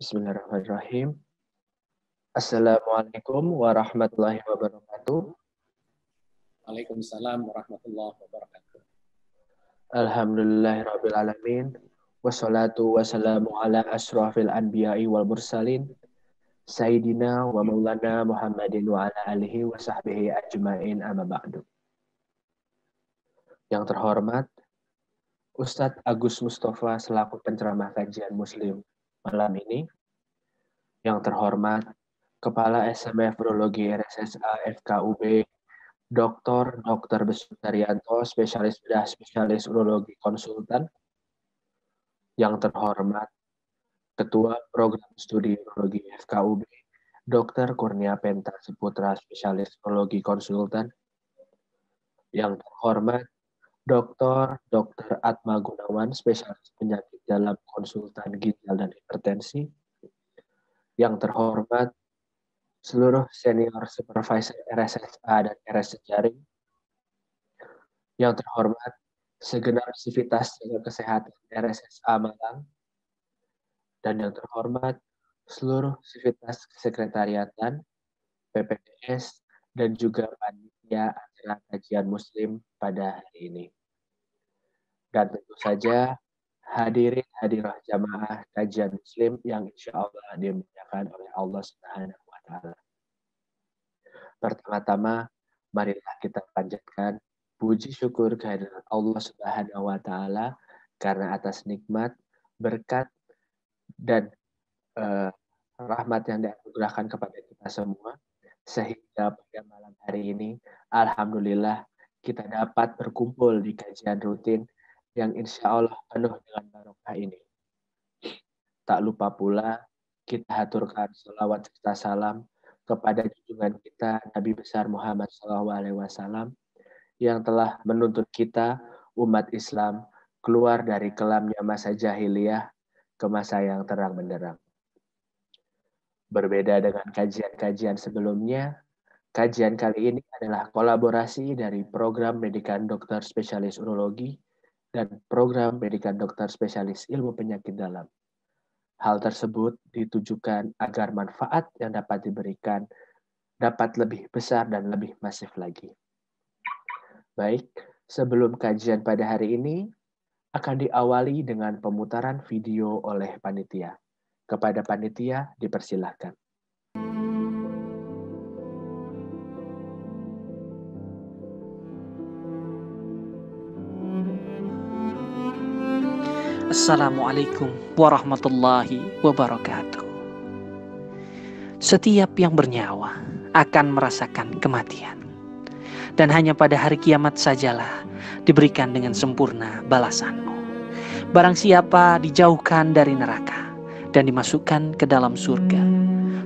Bismillahirrahmanirrahim. Assalamualaikum warahmatullahi wabarakatuh. Waalaikumsalam warahmatullahi wabarakatuh. Alhamdulillahirabbil alamin. Wassalatu wassalamu ala asyrafil anbiya'i wal mursalin. Sayyidina wa maulana Muhammadin wa ala alihi wa sahbihi ajmain amma ba'du. Yang terhormat Ustadz Agus Mustafa selaku penceramah kajian Muslim malam ini. Yang terhormat Kepala SMF Urologi RSSA FKUB Dr. Besut Daryanto, spesialis bedah spesialis urologi konsultan. Yang terhormat Ketua Program Studi Urologi FKUB Dr. Kurnia Penta Seputra, spesialis urologi konsultan. Yang terhormat Dr. Atma Gunawan, spesialis penyakit dalam konsultan ginjal dan hipertensi. Yang terhormat seluruh senior supervisor RSSA dan RS Jaring. Yang terhormat segenap sivitas jaga kesehatan RSSA Malang. Dan yang terhormat seluruh sivitas sekretariatan, PPDS, dan juga panitia acara kajian Muslim pada hari ini. Dan tentu saja hadirin hadirah jamaah kajian Muslim yang insya Allah dimuliakan oleh Allah Subhanahu wa Ta'ala. Pertama-tama, marilah kita panjatkan puji syukur kehadirat Allah Subhanahu wa Ta'ala karena atas nikmat, berkat, dan rahmat yang dianugerahkan kepada kita semua, sehingga pada malam hari ini, alhamdulillah, kita dapat berkumpul di kajian rutin yang insya Allah penuh dengan barokah ini. Tak lupa pula, kita haturkan sholawat serta salam kepada junjungan kita Nabi besar Muhammad SAW yang telah menuntun kita, umat Islam, keluar dari kelamnya masa jahiliyah ke masa yang terang benderang. Berbeda dengan kajian-kajian sebelumnya, kajian kali ini adalah kolaborasi dari program pendidikan dokter spesialis urologi dan program pendidikan dokter spesialis ilmu penyakit dalam. Hal tersebut ditujukan agar manfaat yang dapat diberikan dapat lebih besar dan lebih masif lagi. Baik, sebelum kajian pada hari ini akan diawali dengan pemutaran video oleh panitia. Kepada panitia dipersilahkan. Assalamualaikum warahmatullahi wabarakatuh. Setiap yang bernyawa akan merasakan kematian. Dan hanya pada hari kiamat sajalah diberikan dengan sempurna balasanmu. Barang siapa dijauhkan dari neraka dan dimasukkan ke dalam surga,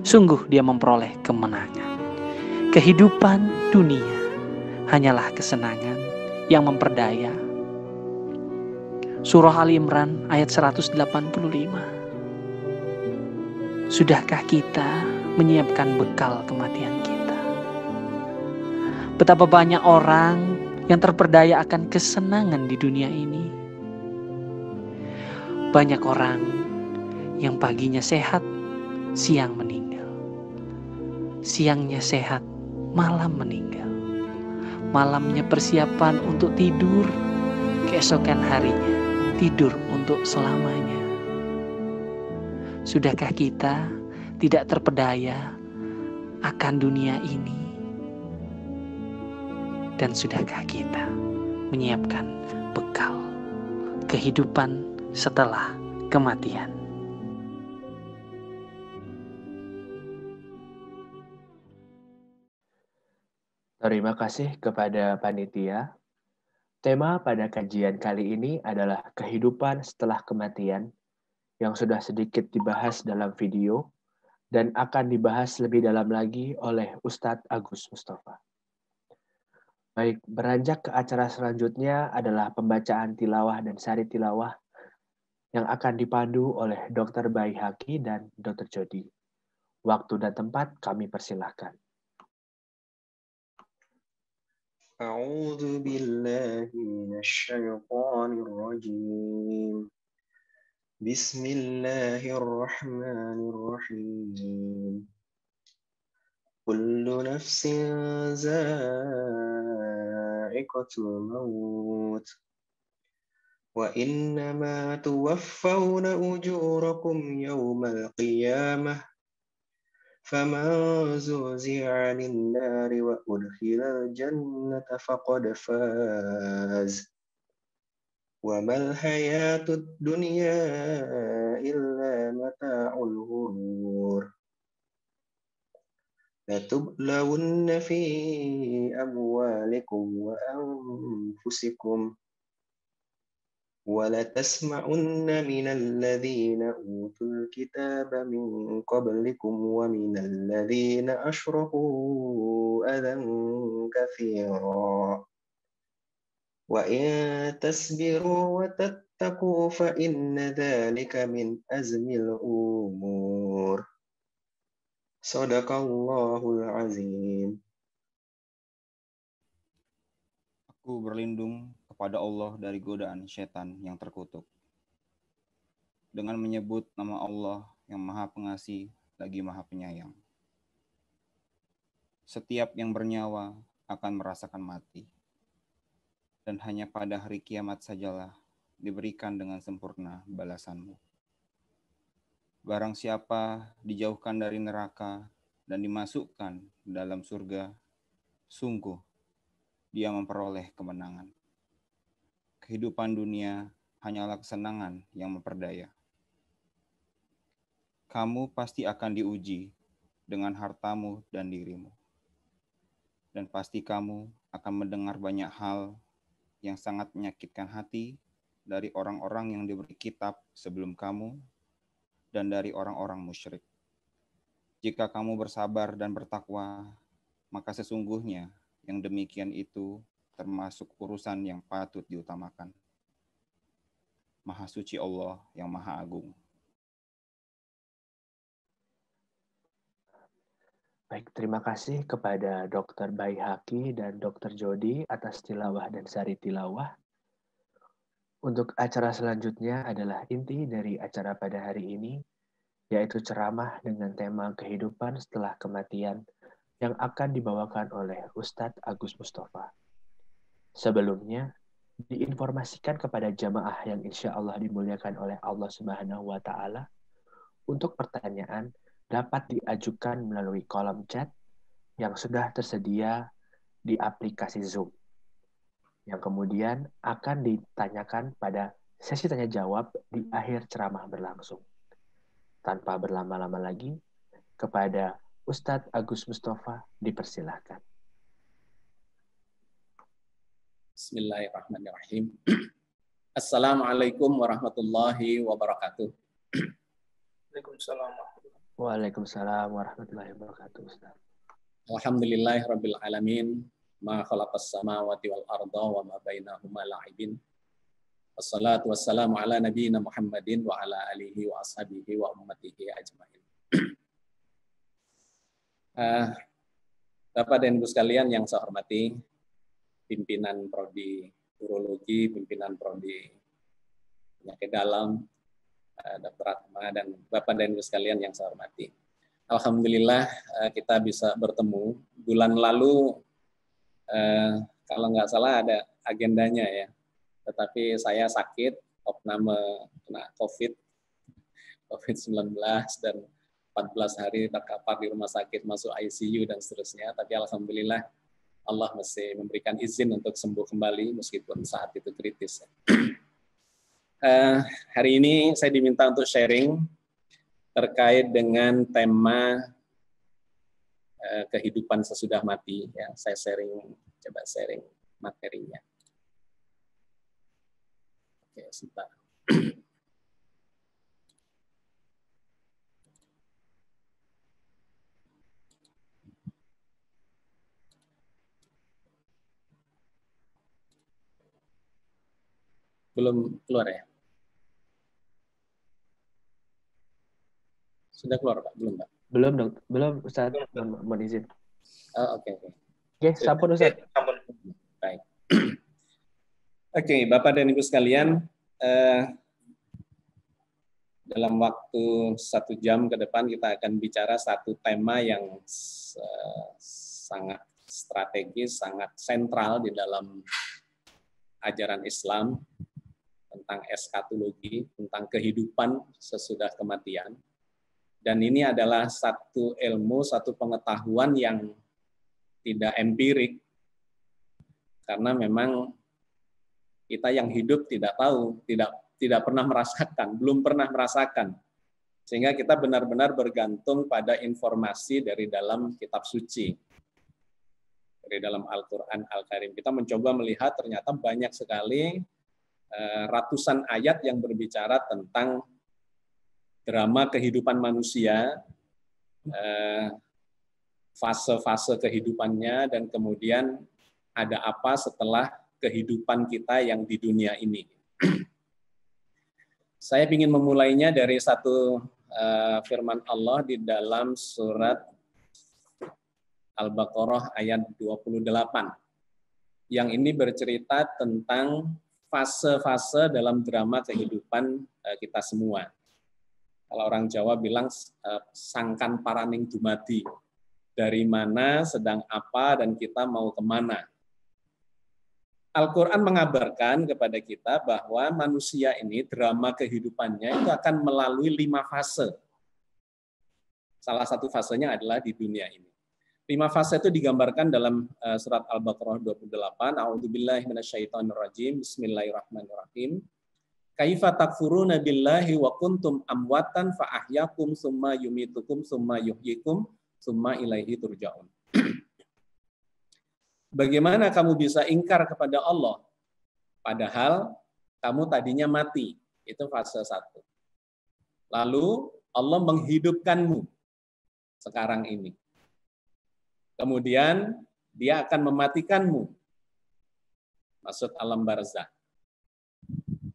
sungguh dia memperoleh kemenangan. Kehidupan dunia hanyalah kesenangan yang memperdaya. Surah Ali Imran ayat 185. Sudahkah kita menyiapkan bekal kematian kita? Betapa banyak orang yang terperdaya akan kesenangan di dunia ini. Banyak orang yang paginya sehat, siang meninggal. Siangnya sehat, malam meninggal. Malamnya persiapan untuk tidur, keesokan harinya tidur untuk selamanya. Sudahkah kita tidak terpedaya akan dunia ini? Dan sudahkah kita menyiapkan bekal kehidupan setelah kematian? Terima kasih kepada panitia. Tema pada kajian kali ini adalah kehidupan setelah kematian yang sudah sedikit dibahas dalam video dan akan dibahas lebih dalam lagi oleh Ustadz Agus Mustafa. Baik, beranjak ke acara selanjutnya adalah pembacaan tilawah dan sari tilawah yang akan dipandu oleh Dr. Baihaqi dan Dr. Jody. Waktu dan tempat kami persilahkan. أعوذ بالله من الشيطان الرجيم Bismillahirrahmanirrahim. Kullu nafsin za'iqatul maut. Wa innama tuwaffawna ujurakum yawmal qiyamah. Faman zuzi'a 'anil nari wa udkhilal jannata faqad faz. Wa mal hayatud dunya illa mata'ul ghurur. Latublawunna fi amwalikum wa anfusikum wa latasma'unna minal ladzina utul kitaba min qablikum wa minal ladzina asyraku adan katsira. Wa in tasbiru wa tattaqu fa inna dzalika min azmil umur. Shadaqallahul azim. Aku berlindung kepada Allah dari godaan setan yang terkutuk. Dengan menyebut nama Allah yang Maha Pengasih lagi Maha Penyayang. Setiap yang bernyawa akan merasakan mati. Dan hanya pada hari kiamat sajalah diberikan dengan sempurna balasanmu. Barang siapa dijauhkan dari neraka dan dimasukkan dalam surga, sungguh dia memperoleh kemenangan. Kehidupan dunia hanyalah kesenangan yang memperdaya. Kamu pasti akan diuji dengan hartamu dan dirimu. Dan pasti kamu akan mendengar banyak hal yang sangat menyakitkan hati dari orang-orang yang diberi kitab sebelum kamu dan dari orang-orang musyrik. Jika kamu bersabar dan bertakwa, maka sesungguhnya yang demikian itu termasuk urusan yang patut diutamakan. Maha suci Allah yang Maha Agung. Baik, terima kasih kepada Dr. Baihaqi dan Dr. Jody atas tilawah dan sari tilawah. Untuk acara selanjutnya adalah inti dari acara pada hari ini, yaitu ceramah dengan tema kehidupan setelah kematian yang akan dibawakan oleh Ustadz Agus Mustafa. Sebelumnya, diinformasikan kepada jamaah yang insya Allah dimuliakan oleh Allah Subhanahu wa Ta'ala, untuk pertanyaan dapat diajukan melalui kolom chat yang sudah tersedia di aplikasi Zoom, yang kemudian akan ditanyakan pada sesi tanya jawab di akhir ceramah berlangsung. Tanpa berlama-lama lagi, kepada Ustadz Agus Mustafa dipersilahkan. Bismillahirrahmanirrahim. Assalamualaikum warahmatullahi wabarakatuh. Waalaikumsalam warahmatullahi wabarakatuh, Ustaz. Alhamdulillahirabbil alamin, ma khalaqas samawati wal arda wa ma bainahuma la'ibin. Wassalatu wassalamu ala nabiyyina Muhammadin wa ala alihi wa ashabihi wa ummatihi ajmain. Bapak dan Ibu sekalian yang saya hormati, pimpinan prodi urologi, pimpinan prodi penyakit dalam, Dr. Atma, dan Bapak dan Ibu sekalian yang saya hormati. Alhamdulillah kita bisa bertemu. Bulan lalu, kalau nggak salah ada agendanya ya, tetapi saya sakit, opname kena COVID-19 dan 14 hari terkapar di rumah sakit, masuk ICU dan seterusnya. Tapi alhamdulillah Allah masih memberikan izin untuk sembuh kembali meskipun saat itu kritis. Hari ini saya diminta untuk sharing terkait dengan tema kehidupan sesudah mati. Ya, saya coba sharing materinya. Oke, sebentar. Belum keluar ya? Sudah keluar, Pak? Belum, Pak? Belum Ustaz, mohon izin. Oke. Oke, sampun Ustaz. Baik. Oke, Bapak dan Ibu sekalian, dalam waktu 1 jam ke depan kita akan bicara satu tema yang sangat strategis, sangat sentral di dalam ajaran Islam tentang eskatologi, tentang kehidupan sesudah kematian. Dan ini adalah satu ilmu, satu pengetahuan yang tidak empirik, karena memang kita yang hidup tidak tahu, tidak pernah merasakan, belum pernah merasakan. Sehingga kita benar-benar bergantung pada informasi dari dalam kitab suci, dari dalam Al-Quran Al-Karim. Kita mencoba melihat ternyata banyak sekali ratusan ayat yang berbicara tentang drama kehidupan manusia, fase-fase kehidupannya, dan kemudian ada apa setelah kehidupan kita yang di dunia ini. Saya ingin memulainya dari satu firman Allah di dalam surat Al-Baqarah ayat 28. Yang ini bercerita tentang fase-fase dalam drama kehidupan kita semua. Kalau orang Jawa bilang sangkan paraning dumadi. Dari mana, sedang apa, dan kita mau kemana. Al-Quran mengabarkan kepada kita bahwa manusia ini drama kehidupannya itu akan melalui 5 fase. Salah satu fasenya adalah di dunia ini. 5 fase itu digambarkan dalam surat Al-Baqarah 28. A'udzubillahi minasyaitonirrajim. Bismillahirrahmanirrahim. Kaifa takfuruna billahi wa kuntum amwatan fa ahyakum summa yumitukum summa yuhyikum summa ilaihi turja'un. Bagaimana kamu bisa ingkar kepada Allah padahal kamu tadinya mati? Itu fase 1. Lalu Allah menghidupkanmu sekarang ini. Kemudian Dia akan mematikanmu. Maksud alam barzah.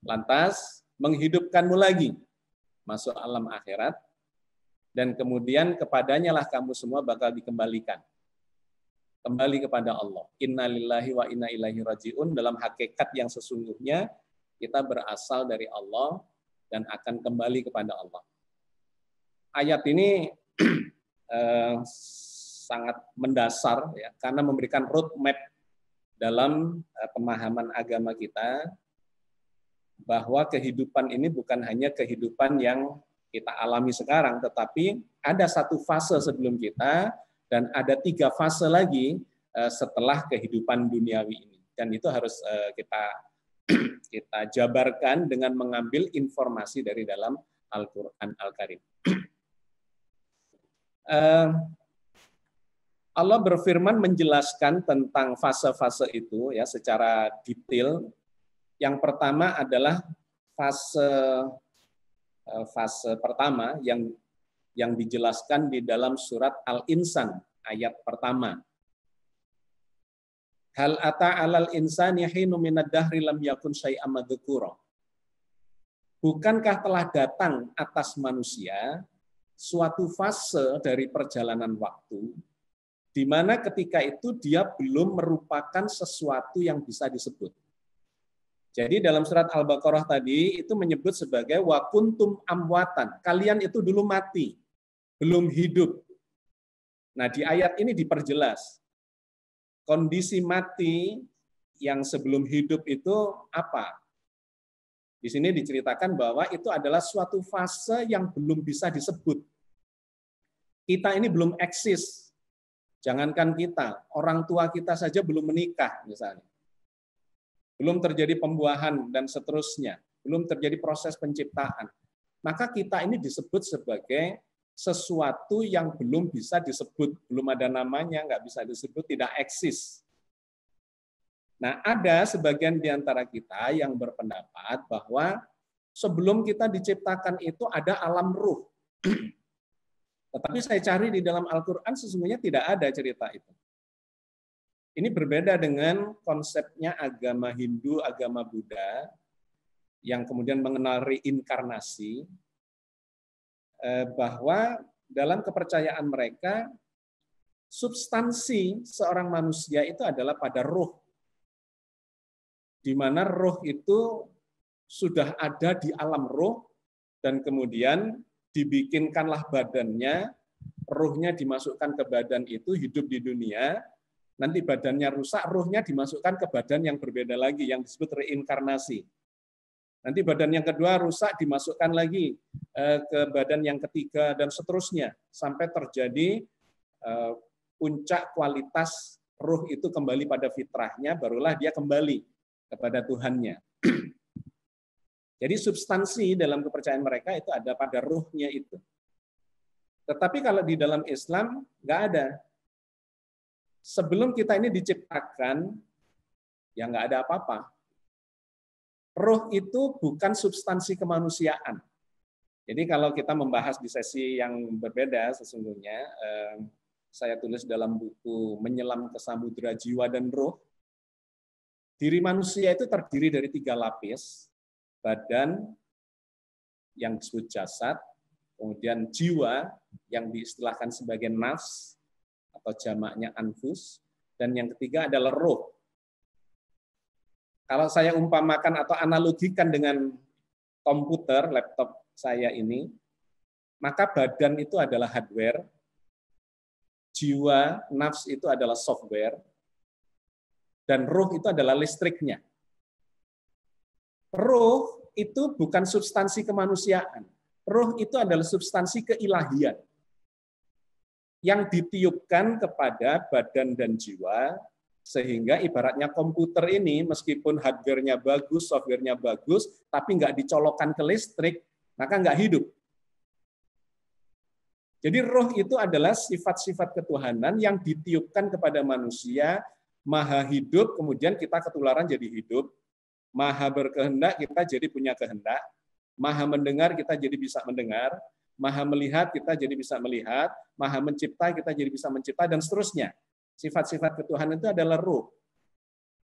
Lantas menghidupkanmu lagi. Masuk alam akhirat. Dan kemudian kepadanya lah kamu semua bakal dikembalikan. Kembali kepada Allah. Inna lillahi wa inna ilaihi raji'un. Dalam hakikat yang sesungguhnya kita berasal dari Allah dan akan kembali kepada Allah. Ayat ini sangat mendasar ya, karena memberikan roadmap dalam pemahaman agama kita bahwa kehidupan ini bukan hanya kehidupan yang kita alami sekarang, tetapi ada satu fase sebelum kita dan ada 3 fase lagi setelah kehidupan duniawi ini. Dan itu harus kita jabarkan dengan mengambil informasi dari dalam Al-Quran Al-Karim. Allah berfirman menjelaskan tentang fase-fase itu ya secara detail. Yang pertama adalah fase pertama yang dijelaskan di dalam surat Al-Insan ayat pertama. Hal ata 'alal insani hinum minad dahri lam yakun syai'an madzkura. Bukankah telah datang atas manusia suatu fase dari perjalanan waktu di mana ketika itu dia belum merupakan sesuatu yang bisa disebut. Jadi dalam surat Al-Baqarah tadi itu menyebut sebagai wa kuntum amwatan. Kalian itu dulu mati, belum hidup. Nah, di ayat ini diperjelas. Kondisi mati yang sebelum hidup itu apa? Di sini diceritakan bahwa itu adalah suatu fase yang belum bisa disebut. Kita ini belum eksis. Jangankan kita, orang tua kita saja belum menikah misalnya. Belum terjadi pembuahan dan seterusnya. Belum terjadi proses penciptaan. Maka kita ini disebut sebagai sesuatu yang belum bisa disebut. Belum ada namanya, nggak bisa disebut, tidak eksis. Nah, ada sebagian di antara kita yang berpendapat bahwa sebelum kita diciptakan itu ada alam ruh. Tetapi saya cari di dalam Al-Quran sesungguhnya tidak ada cerita itu. Ini berbeda dengan konsepnya agama Hindu, agama Buddha, yang kemudian mengenal reinkarnasi, bahwa dalam kepercayaan mereka, substansi seorang manusia itu adalah pada ruh. Di mana ruh itu sudah ada di alam ruh, dan kemudian dibikinkanlah badannya, ruhnya dimasukkan ke badan itu, hidup di dunia, nanti badannya rusak, ruhnya dimasukkan ke badan yang berbeda lagi, yang disebut reinkarnasi. Nanti badan yang kedua rusak, dimasukkan lagi ke badan yang ketiga, dan seterusnya, sampai terjadi puncak kualitas ruh itu kembali pada fitrahnya, barulah dia kembali kepada Tuhannya. Jadi substansi dalam kepercayaan mereka itu ada pada ruhnya itu. Tetapi kalau di dalam Islam nggak ada. Sebelum kita ini diciptakan, ya nggak ada apa-apa. Ruh itu bukan substansi kemanusiaan. Jadi kalau kita membahas di sesi yang berbeda sesungguhnya, saya tulis dalam buku Menyelam ke Samudra Jiwa dan Ruh, diri manusia itu terdiri dari 3 lapis, badan yang disebut jasad, kemudian jiwa yang diistilahkan sebagai nafs atau jamaknya anfus, dan yang ketiga adalah ruh. Kalau saya umpamakan atau analogikan dengan komputer, laptop saya ini, maka badan itu adalah hardware, jiwa, nafs itu adalah software, dan ruh itu adalah listriknya. Ruh itu bukan substansi kemanusiaan. Ruh itu adalah substansi keilahian yang ditiupkan kepada badan dan jiwa, sehingga ibaratnya komputer ini meskipun hardware-nya bagus, software-nya bagus, tapi nggak dicolokkan ke listrik, maka nggak hidup. Jadi roh itu adalah sifat-sifat ketuhanan yang ditiupkan kepada manusia, maha hidup, kemudian kita ketularan jadi hidup, maha berkehendak, kita jadi punya kehendak, maha mendengar, kita jadi bisa mendengar, maha melihat, kita jadi bisa melihat, maha mencipta, kita jadi bisa mencipta, dan seterusnya. Sifat-sifat ketuhanan itu adalah ruh.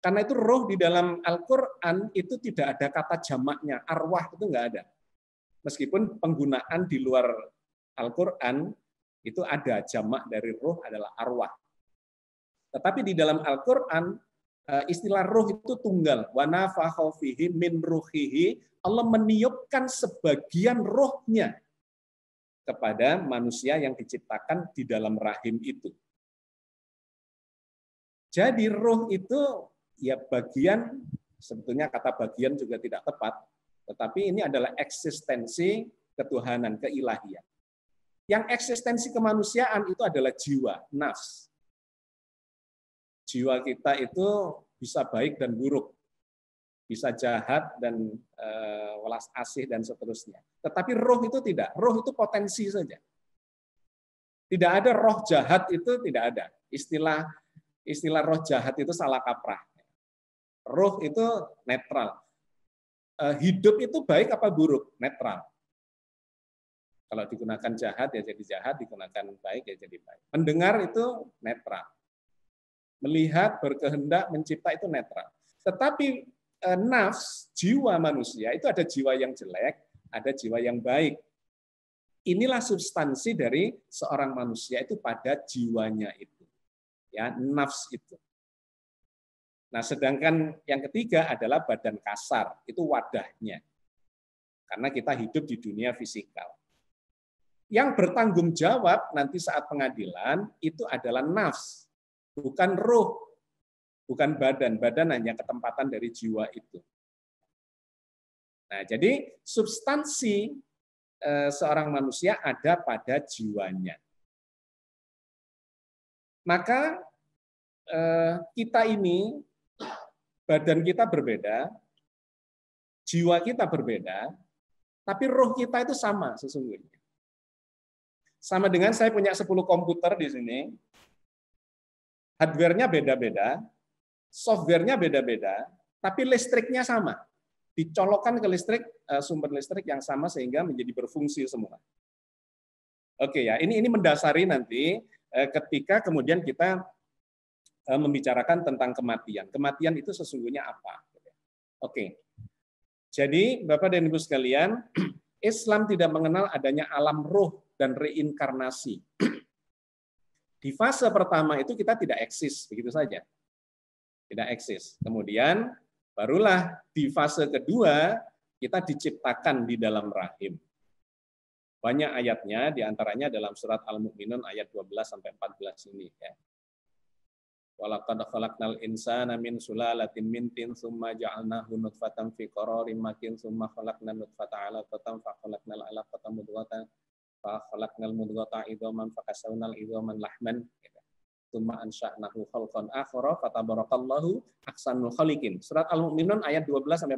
Karena itu ruh di dalam Al-Quran itu tidak ada kata jamaknya, arwah itu nggak ada. Meskipun penggunaan di luar Al-Quran itu ada jamak dari ruh adalah arwah. Tetapi di dalam Al-Quran istilah ruh itu tunggal. Wa nafakha fihi min ruhihi. Allah meniupkan sebagian ruhnya kepada manusia yang diciptakan di dalam rahim itu. Jadi ruh itu ya bagian, sebetulnya kata bagian juga tidak tepat, tetapi ini adalah eksistensi ketuhanan, keilahian. Yang eksistensi kemanusiaan itu adalah jiwa, nafs. Jiwa kita itu bisa baik dan buruk, bisa jahat dan welas asih dan seterusnya. Tetapi roh itu tidak. Roh itu potensi saja. Tidak ada roh jahat, itu tidak ada. Istilah roh jahat itu salah kaprah. Roh itu netral. Hidup itu baik apa buruk? Netral. Kalau digunakan jahat ya jadi jahat, digunakan baik ya jadi baik. Mendengar itu netral. Melihat, berkehendak, mencipta itu netral. Tetapi nafs, jiwa manusia itu ada jiwa yang jelek, ada jiwa yang baik. Inilah substansi dari seorang manusia itu pada jiwanya itu. Ya, nafs itu. Nah, sedangkan yang ketiga adalah badan kasar, itu wadahnya. Karena kita hidup di dunia fisikal. Yang bertanggung jawab nanti saat pengadilan itu adalah nafs. Bukan ruh, bukan badan. Badan hanya ketempatan dari jiwa itu. Nah, jadi substansi seorang manusia ada pada jiwanya. Maka kita ini, badan kita berbeda, jiwa kita berbeda, tapi roh kita itu sama sesungguhnya. Sama dengan saya punya 10 komputer di sini, hardware-nya beda-beda, software-nya beda-beda, tapi listriknya sama. Dicolokkan ke listrik, sumber listrik yang sama sehingga menjadi berfungsi semua. Oke ya, ini mendasari nanti ketika kemudian kita membicarakan tentang kematian. Kematian itu sesungguhnya apa? Oke. Jadi, Bapak dan Ibu sekalian, Islam tidak mengenal adanya alam ruh dan reinkarnasi. Di fase pertama itu kita tidak eksis, begitu saja. Tidak eksis. Kemudian barulah di fase kedua kita diciptakan di dalam rahim. Banyak ayatnya, diantaranya dalam surat Al-Mu'minun ayat 12-14 ini. Ya. Walaqad khalaqnal insana min sulalatin min tin tsumma ja'alnahu nutfatan fi qararin makin tsumma khalaqnan nutfata 'alaqatan fa khalaqnal 'alaqata mudghatan fa khalaqnal mudghata idhaman fa kasawnal idhaman lahman tsumma ansha'nahu khalqan akhara fa tabarakallahu ahsanul khaliqin. Surat Al-Mu'minun ayat 12-14.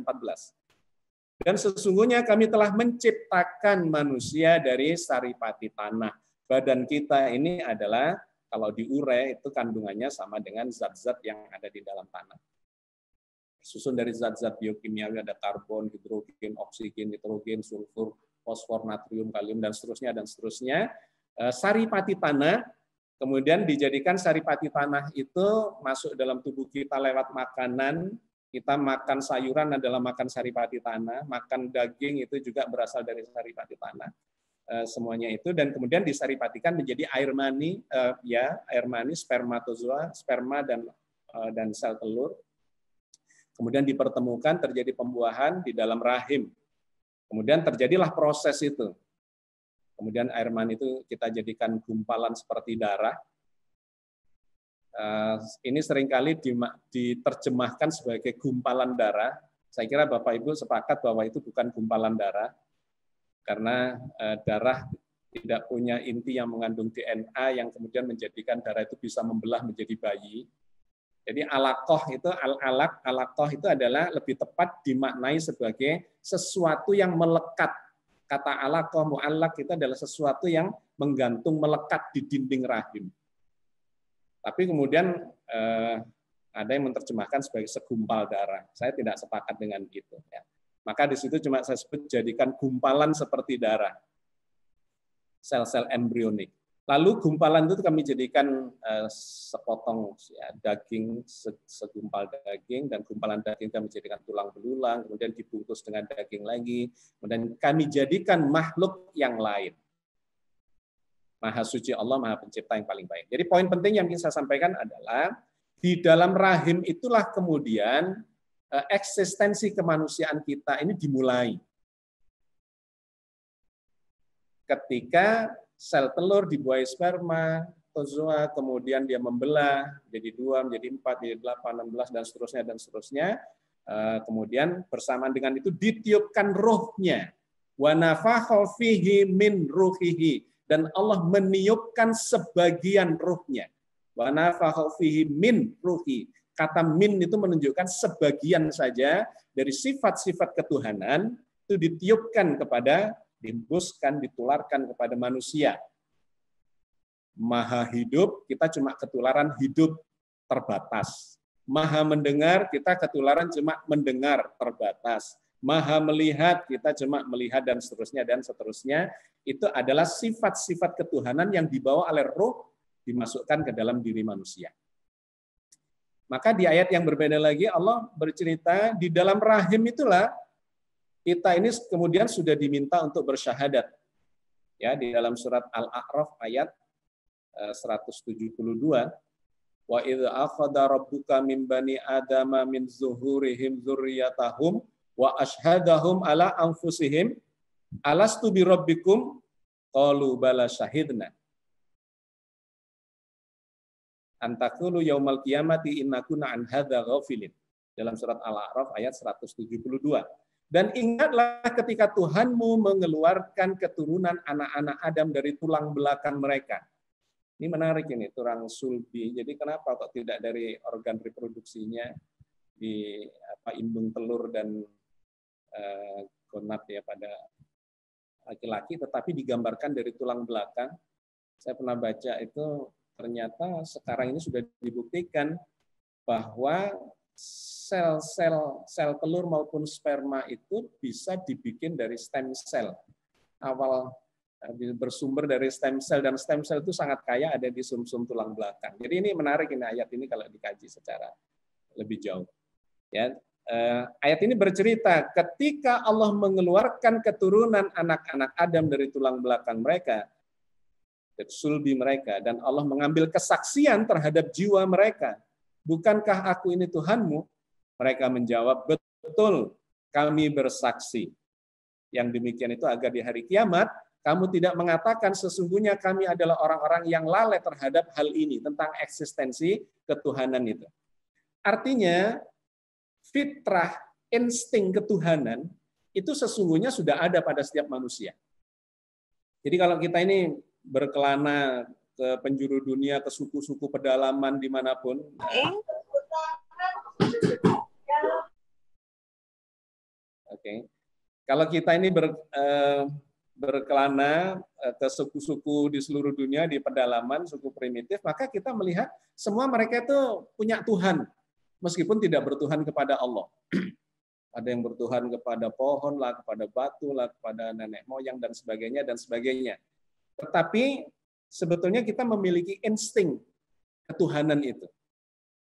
Dan sesungguhnya kami telah menciptakan manusia dari saripati tanah. Badan kita ini adalah kalau diurai itu kandungannya sama dengan zat-zat yang ada di dalam tanah. Susun dari zat-zat biokimiawi ada karbon, hidrogen, oksigen, nitrogen, sulfur, fosfor, natrium, kalium dan seterusnya. Saripati tanah, kemudian dijadikan saripati tanah itu masuk dalam tubuh kita lewat makanan. Kita makan sayuran adalah makan saripati tanah, makan daging itu juga berasal dari saripati tanah. Semuanya itu dan kemudian disaripatikan menjadi air mani, air mani, spermatozoa, sperma dan sel telur. Kemudian dipertemukan terjadi pembuahan di dalam rahim. Kemudian terjadilah proses itu. Kemudian air mani itu kita jadikan gumpalan seperti darah. Ini seringkali diterjemahkan sebagai gumpalan darah. Saya kira Bapak Ibu sepakat bahwa itu bukan gumpalan darah. Karena darah tidak punya inti yang mengandung DNA yang kemudian menjadikan darah itu bisa membelah menjadi bayi. Jadi alaqah itu adalah lebih tepat dimaknai sebagai sesuatu yang melekat. Kata alaqah mu'allaq itu adalah sesuatu yang menggantung melekat di dinding rahim. Tapi kemudian ada yang menerjemahkan sebagai segumpal darah. Saya tidak sepakat dengan itu. Ya. Maka di situ cuma saya sebut jadikan gumpalan seperti darah, sel-sel embrionik. Lalu gumpalan itu kami jadikan sepotong ya, daging, segumpal daging, dan gumpalan daging kami jadikan tulang belulang, kemudian dibungkus dengan daging lagi, kemudian kami jadikan makhluk yang lain. Maha suci Allah, Maha Pencipta yang paling baik. Jadi poin penting yang ingin saya sampaikan adalah di dalam rahim itulah kemudian eksistensi kemanusiaan kita ini dimulai. Ketika sel telur dibuahi sperma, tozoa, kemudian dia membelah menjadi 2, menjadi 4, menjadi 8, 16 dan seterusnya. Kemudian bersamaan dengan itu ditiupkan ruhnya. Wa nafakha fihi min ruhihi, dan Allah meniupkan sebagian ruhnya. Wa nafakha fihi min ruhi. Kata min itu menunjukkan sebagian saja dari sifat-sifat ketuhanan itu ditiupkan kepada, dihembuskan, ditularkan kepada manusia. Maha hidup, kita cuma ketularan hidup terbatas. Maha mendengar, kita ketularan cuma mendengar terbatas. Maha melihat, kita cuma melihat dan seterusnya. Itu adalah sifat-sifat ketuhanan yang dibawa oleh roh dimasukkan ke dalam diri manusia. Maka di ayat yang berbeda lagi Allah bercerita di dalam rahim itulah kita ini kemudian sudah diminta untuk bersyahadat. Ya, di dalam surat Al-A'raf ayat 172, wa idza akhadha rabbuka min bani adama min zuhurihim dzurriyyatahum wa ashhadahum ala anfusihim alastu bi rabbikum qalu bala syahidna antakulu yaumal qiyamati innakuna an hadza ghafilin. Dalam surat Al-A'raf ayat 172. Dan ingatlah ketika Tuhanmu mengeluarkan keturunan anak-anak Adam dari tulang belakang mereka. Ini menarik ini, tulang sulbi. Jadi kenapa kok tidak dari organ reproduksinya di indung telur dan gonad ya pada laki-laki, tetapi digambarkan dari tulang belakang. Saya pernah baca itu ternyata sekarang ini sudah dibuktikan bahwa sel telur maupun sperma itu bisa dibikin dari stem cell. Awal bersumber dari stem cell, dan stem cell itu sangat kaya ada di sumsum tulang belakang. Jadi ini menarik ini ayat ini kalau dikaji secara lebih jauh. Ya, ayat ini bercerita ketika Allah mengeluarkan keturunan anak-anak Adam dari tulang belakang mereka, sulbi mereka, dan Allah mengambil kesaksian terhadap jiwa mereka. Bukankah aku ini Tuhanmu? Mereka menjawab, betul, kami bersaksi. Yang demikian itu agar di hari kiamat kamu tidak mengatakan sesungguhnya kami adalah orang-orang yang lalai terhadap hal ini, tentang eksistensi ketuhanan itu. Artinya, fitrah, insting ketuhanan, itu sesungguhnya sudah ada pada setiap manusia. Jadi kalau kita ini berkelana ke penjuru dunia, ke suku-suku pedalaman dimanapun, kalau kita ini berkelana ke suku-suku di seluruh dunia, di pedalaman, suku primitif, maka kita melihat semua mereka itu punya Tuhan, meskipun tidak bertuhan kepada Allah. Ada yang bertuhan kepada pohon lah, kepada batu lah, kepada nenek moyang dan sebagainya dan sebagainya. Tetapi sebetulnya kita memiliki insting ketuhanan itu.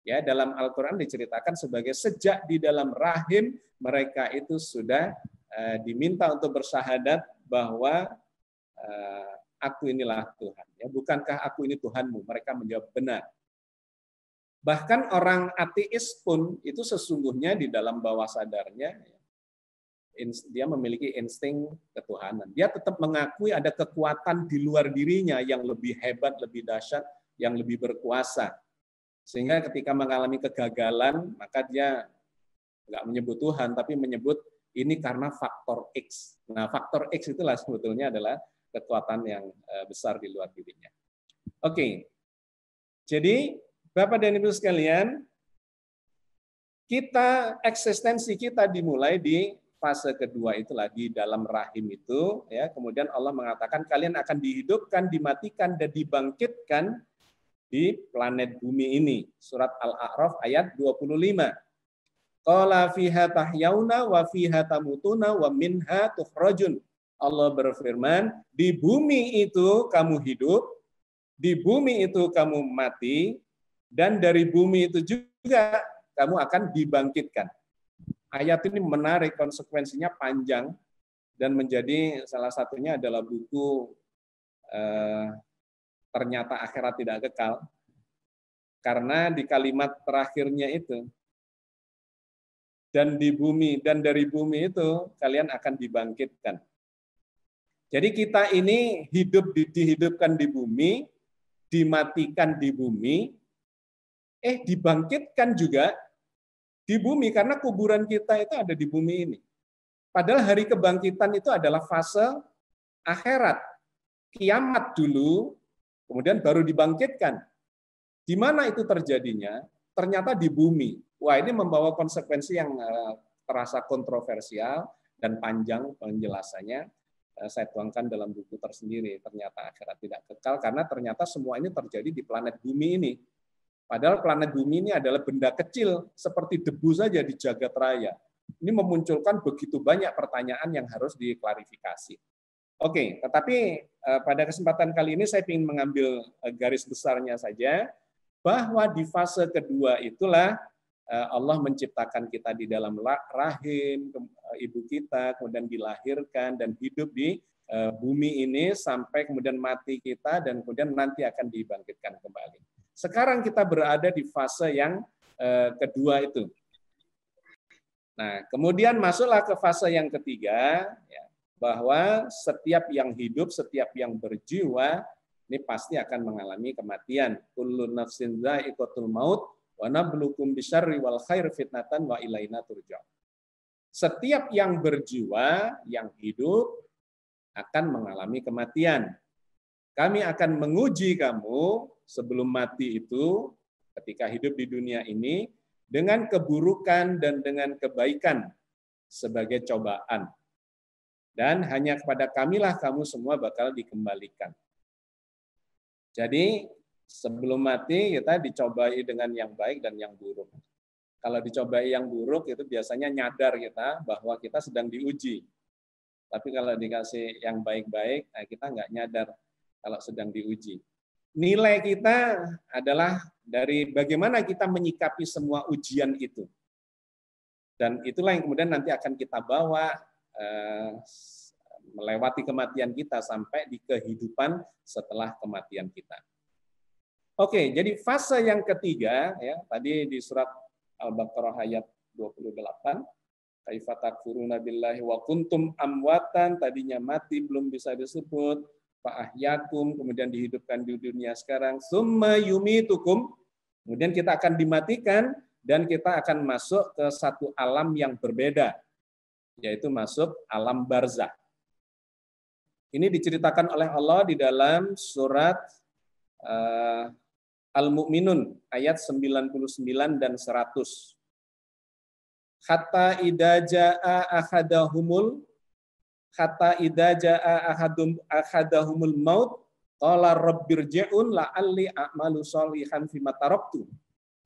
Ya, dalam Al-Qur'an diceritakan sebagai sejak di dalam rahim mereka itu sudah diminta untuk bersyahadat bahwa aku inilah Tuhan. Ya, bukankah aku ini Tuhanmu? Mereka menjawab benar. Bahkan orang ateis pun itu sesungguhnya di dalam bawah sadarnya dia memiliki insting ketuhanan. Dia tetap mengakui ada kekuatan di luar dirinya yang lebih hebat, lebih dahsyat, yang lebih berkuasa. Sehingga ketika mengalami kegagalan, maka dia nggak menyebut Tuhan, tapi menyebut ini karena faktor X. Nah, faktor X itulah sebetulnya adalah kekuatan yang besar di luar dirinya. Oke, jadi Bapak dan Ibu sekalian, eksistensi kita dimulai di fase kedua itulah, di dalam rahim itu. Ya, kemudian Allah mengatakan kalian akan dihidupkan, dimatikan, dan dibangkitkan di planet bumi ini. Surat Al-A'raf ayat 25. Qala fiha tahyauna wa fiha tamutuna wa minha tukhrajun. Allah berfirman, di bumi itu kamu hidup, di bumi itu kamu mati, dan dari bumi itu juga kamu akan dibangkitkan. Ayat ini menarik, konsekuensinya panjang, dan menjadi salah satunya adalah buku ternyata akhirat tidak kekal. Karena di kalimat terakhirnya itu, dan di bumi, dan dari bumi itu kalian akan dibangkitkan. Jadi kita ini dihidupkan di bumi, dimatikan di bumi, dibangkitkan juga di bumi, karena kuburan kita itu ada di bumi ini. Padahal hari kebangkitan itu adalah fase akhirat. Kiamat dulu, kemudian baru dibangkitkan. Di mana itu terjadinya? Ternyata di bumi. Wah, ini membawa konsekuensi yang terasa kontroversial dan panjang penjelasannya. Saya tuangkan dalam buku tersendiri. Ternyata akhirat tidak kekal, karena ternyata semua ini terjadi di planet bumi ini. Padahal planet bumi ini adalah benda kecil, seperti debu saja di jagat raya. Ini memunculkan begitu banyak pertanyaan yang harus diklarifikasi. Oke, tetapi pada kesempatan kali ini saya ingin mengambil garis besarnya saja, bahwa di fase kedua itulah Allah menciptakan kita di dalam rahim ibu kita, kemudian dilahirkan dan hidup di bumi ini sampai kemudian mati kita, dan kemudian nanti akan dibangkitkan kembali. Sekarang kita berada di fase yang kedua itu. Nah, kemudian masuklah ke fase yang ketiga, ya, bahwa setiap yang hidup, setiap yang berjiwa, ini pasti akan mengalami kematian. Kullu nafsin dha'iqatul maut wa nabluukum bisyarri wal khairi fitnatan wa ilaina turja'un. Setiap yang berjiwa, yang hidup, akan mengalami kematian. Kami akan menguji kamu sebelum mati itu, ketika hidup di dunia ini, dengan keburukan dan dengan kebaikan sebagai cobaan. Dan hanya kepada kamilah kamu semua bakal dikembalikan. Jadi sebelum mati kita dicobai dengan yang baik dan yang buruk. Kalau dicobai yang buruk itu biasanya nyadar kita bahwa kita sedang diuji. Tapi kalau dikasih yang baik-baik, kita nggak nyadar kalau sedang diuji. Nilai kita adalah dari bagaimana kita menyikapi semua ujian itu. Dan itulah yang kemudian nanti akan kita bawa melewati kematian kita sampai di kehidupan setelah kematian kita. Oke, jadi fase yang ketiga, ya tadi di surat Al-Baqarah ayat 28, Kaifa takfuruna billahi wa kuntum amwatan, tadinya mati belum bisa disebut, fa ahyakum, kemudian dihidupkan di dunia sekarang, summa yumitukum, kemudian kita akan dimatikan dan kita akan masuk ke satu alam yang berbeda, yaitu masuk alam barzakh. Ini diceritakan oleh Allah di dalam surat Al-Mu'minun ayat 99 dan 100. Hatta idza jaa ahadahumul maut qala rabbirji'un la'alli a'malu sholihan fima taraktu.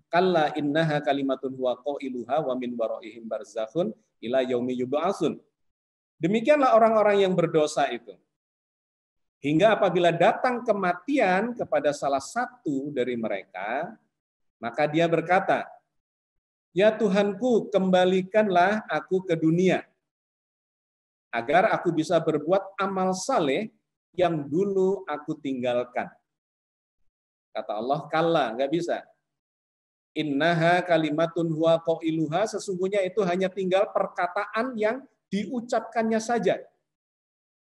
Kalla innaha kalimatun huwa qailuha wa min waraihim barzakhun ila yaumi yub'atsun. Demikianlah orang-orang yang berdosa itu. Hingga apabila datang kematian kepada salah satu dari mereka, maka dia berkata, "Ya Tuhanku, kembalikanlah aku ke dunia, agar aku bisa berbuat amal saleh yang dulu aku tinggalkan." Kata Allah, kalla, nggak bisa. Innaha kalimatun huwa qailuha, sesungguhnya itu hanya tinggal perkataan yang diucapkannya saja.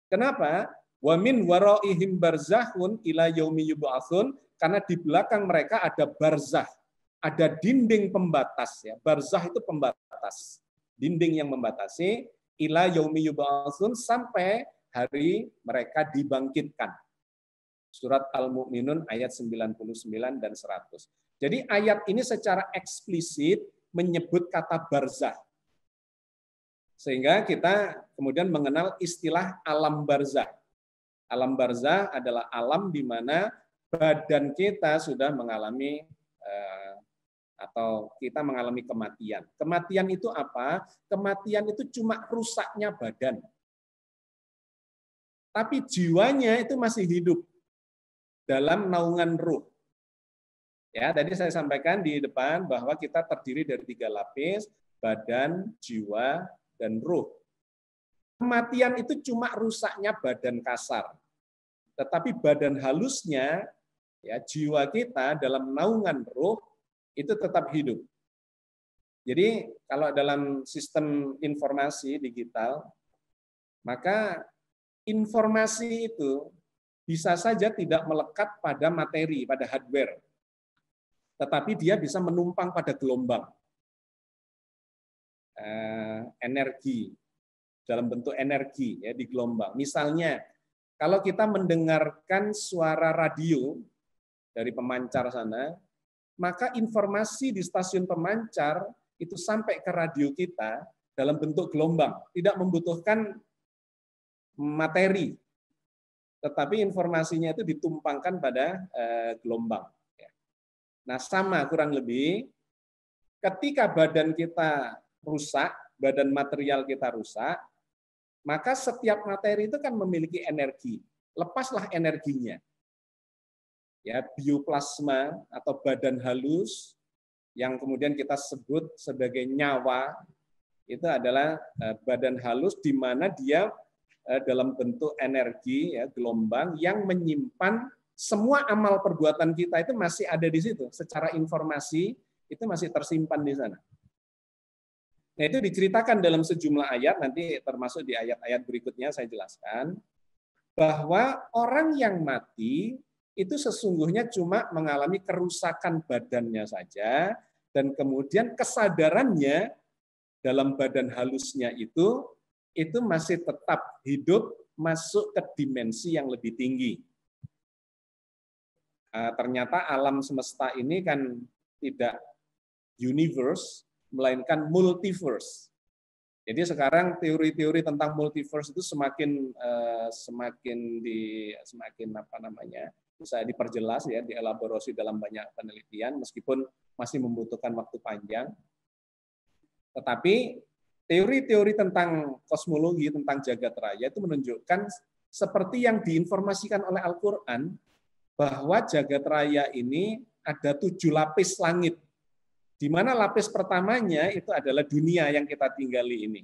Kenapa? Wa min waraihim barzakhun ila yaumi yub'atsun, karena di belakang mereka ada barzakh, ada dinding pembatas ya. Barzakh itu pembatas, dinding yang membatasi, ila yaumi yub'atsun, sampai hari mereka dibangkitkan. Surat Al-Mu'minun ayat 99 dan 100. Jadi ayat ini secara eksplisit menyebut kata barzakh. Sehingga kita kemudian mengenal istilah alam barzakh. Alam barzakh adalah alam di mana badan kita sudah mengalami atau kita mengalami kematian. Kematian itu apa? Kematian itu cuma rusaknya badan. Tapi jiwanya itu masih hidup dalam naungan ruh. Ya, tadi saya sampaikan di depan bahwa kita terdiri dari 3 lapis, badan, jiwa, dan ruh. Kematian itu cuma rusaknya badan kasar. Tetapi badan halusnya, ya, jiwa kita dalam naungan ruh itu tetap hidup. Jadi kalau dalam sistem informasi digital, maka informasi itu bisa saja tidak melekat pada materi, pada hardware. Tetapi dia bisa menumpang pada gelombang. Energi, dalam bentuk energi ya, di gelombang. Misalnya, kalau kita mendengarkan suara radio dari pemancar sana, maka informasi di stasiun pemancar itu sampai ke radio kita dalam bentuk gelombang, tidak membutuhkan materi, tetapi informasinya itu ditumpangkan pada gelombang. Nah, sama kurang lebih ketika badan kita rusak, badan material kita rusak, maka setiap materi itu kan memiliki energi. Lepaslah energinya. Ya, bioplasma atau badan halus yang kemudian kita sebut sebagai nyawa, itu adalah badan halus di mana dia dalam bentuk energi ya, gelombang yang menyimpan semua amal perbuatan kita itu masih ada di situ. Secara informasi itu masih tersimpan di sana. Nah, itu diceritakan dalam sejumlah ayat, nanti termasuk di ayat-ayat berikutnya saya jelaskan, bahwa orang yang mati itu sesungguhnya cuma mengalami kerusakan badannya saja, dan kemudian kesadarannya dalam badan halusnya itu masih tetap hidup, masuk ke dimensi yang lebih tinggi. Ternyata alam semesta ini kan tidak universe, melainkan multiverse. Jadi sekarang teori-teori tentang multiverse itu semakin bisa diperjelas ya, dielaborasi dalam banyak penelitian meskipun masih membutuhkan waktu panjang. Tetapi teori-teori tentang kosmologi, tentang jagat raya itu menunjukkan seperti yang diinformasikan oleh Al-Qur'an bahwa jagat raya ini ada 7 lapis langit. Di mana lapis pertamanya itu adalah dunia yang kita tinggali ini.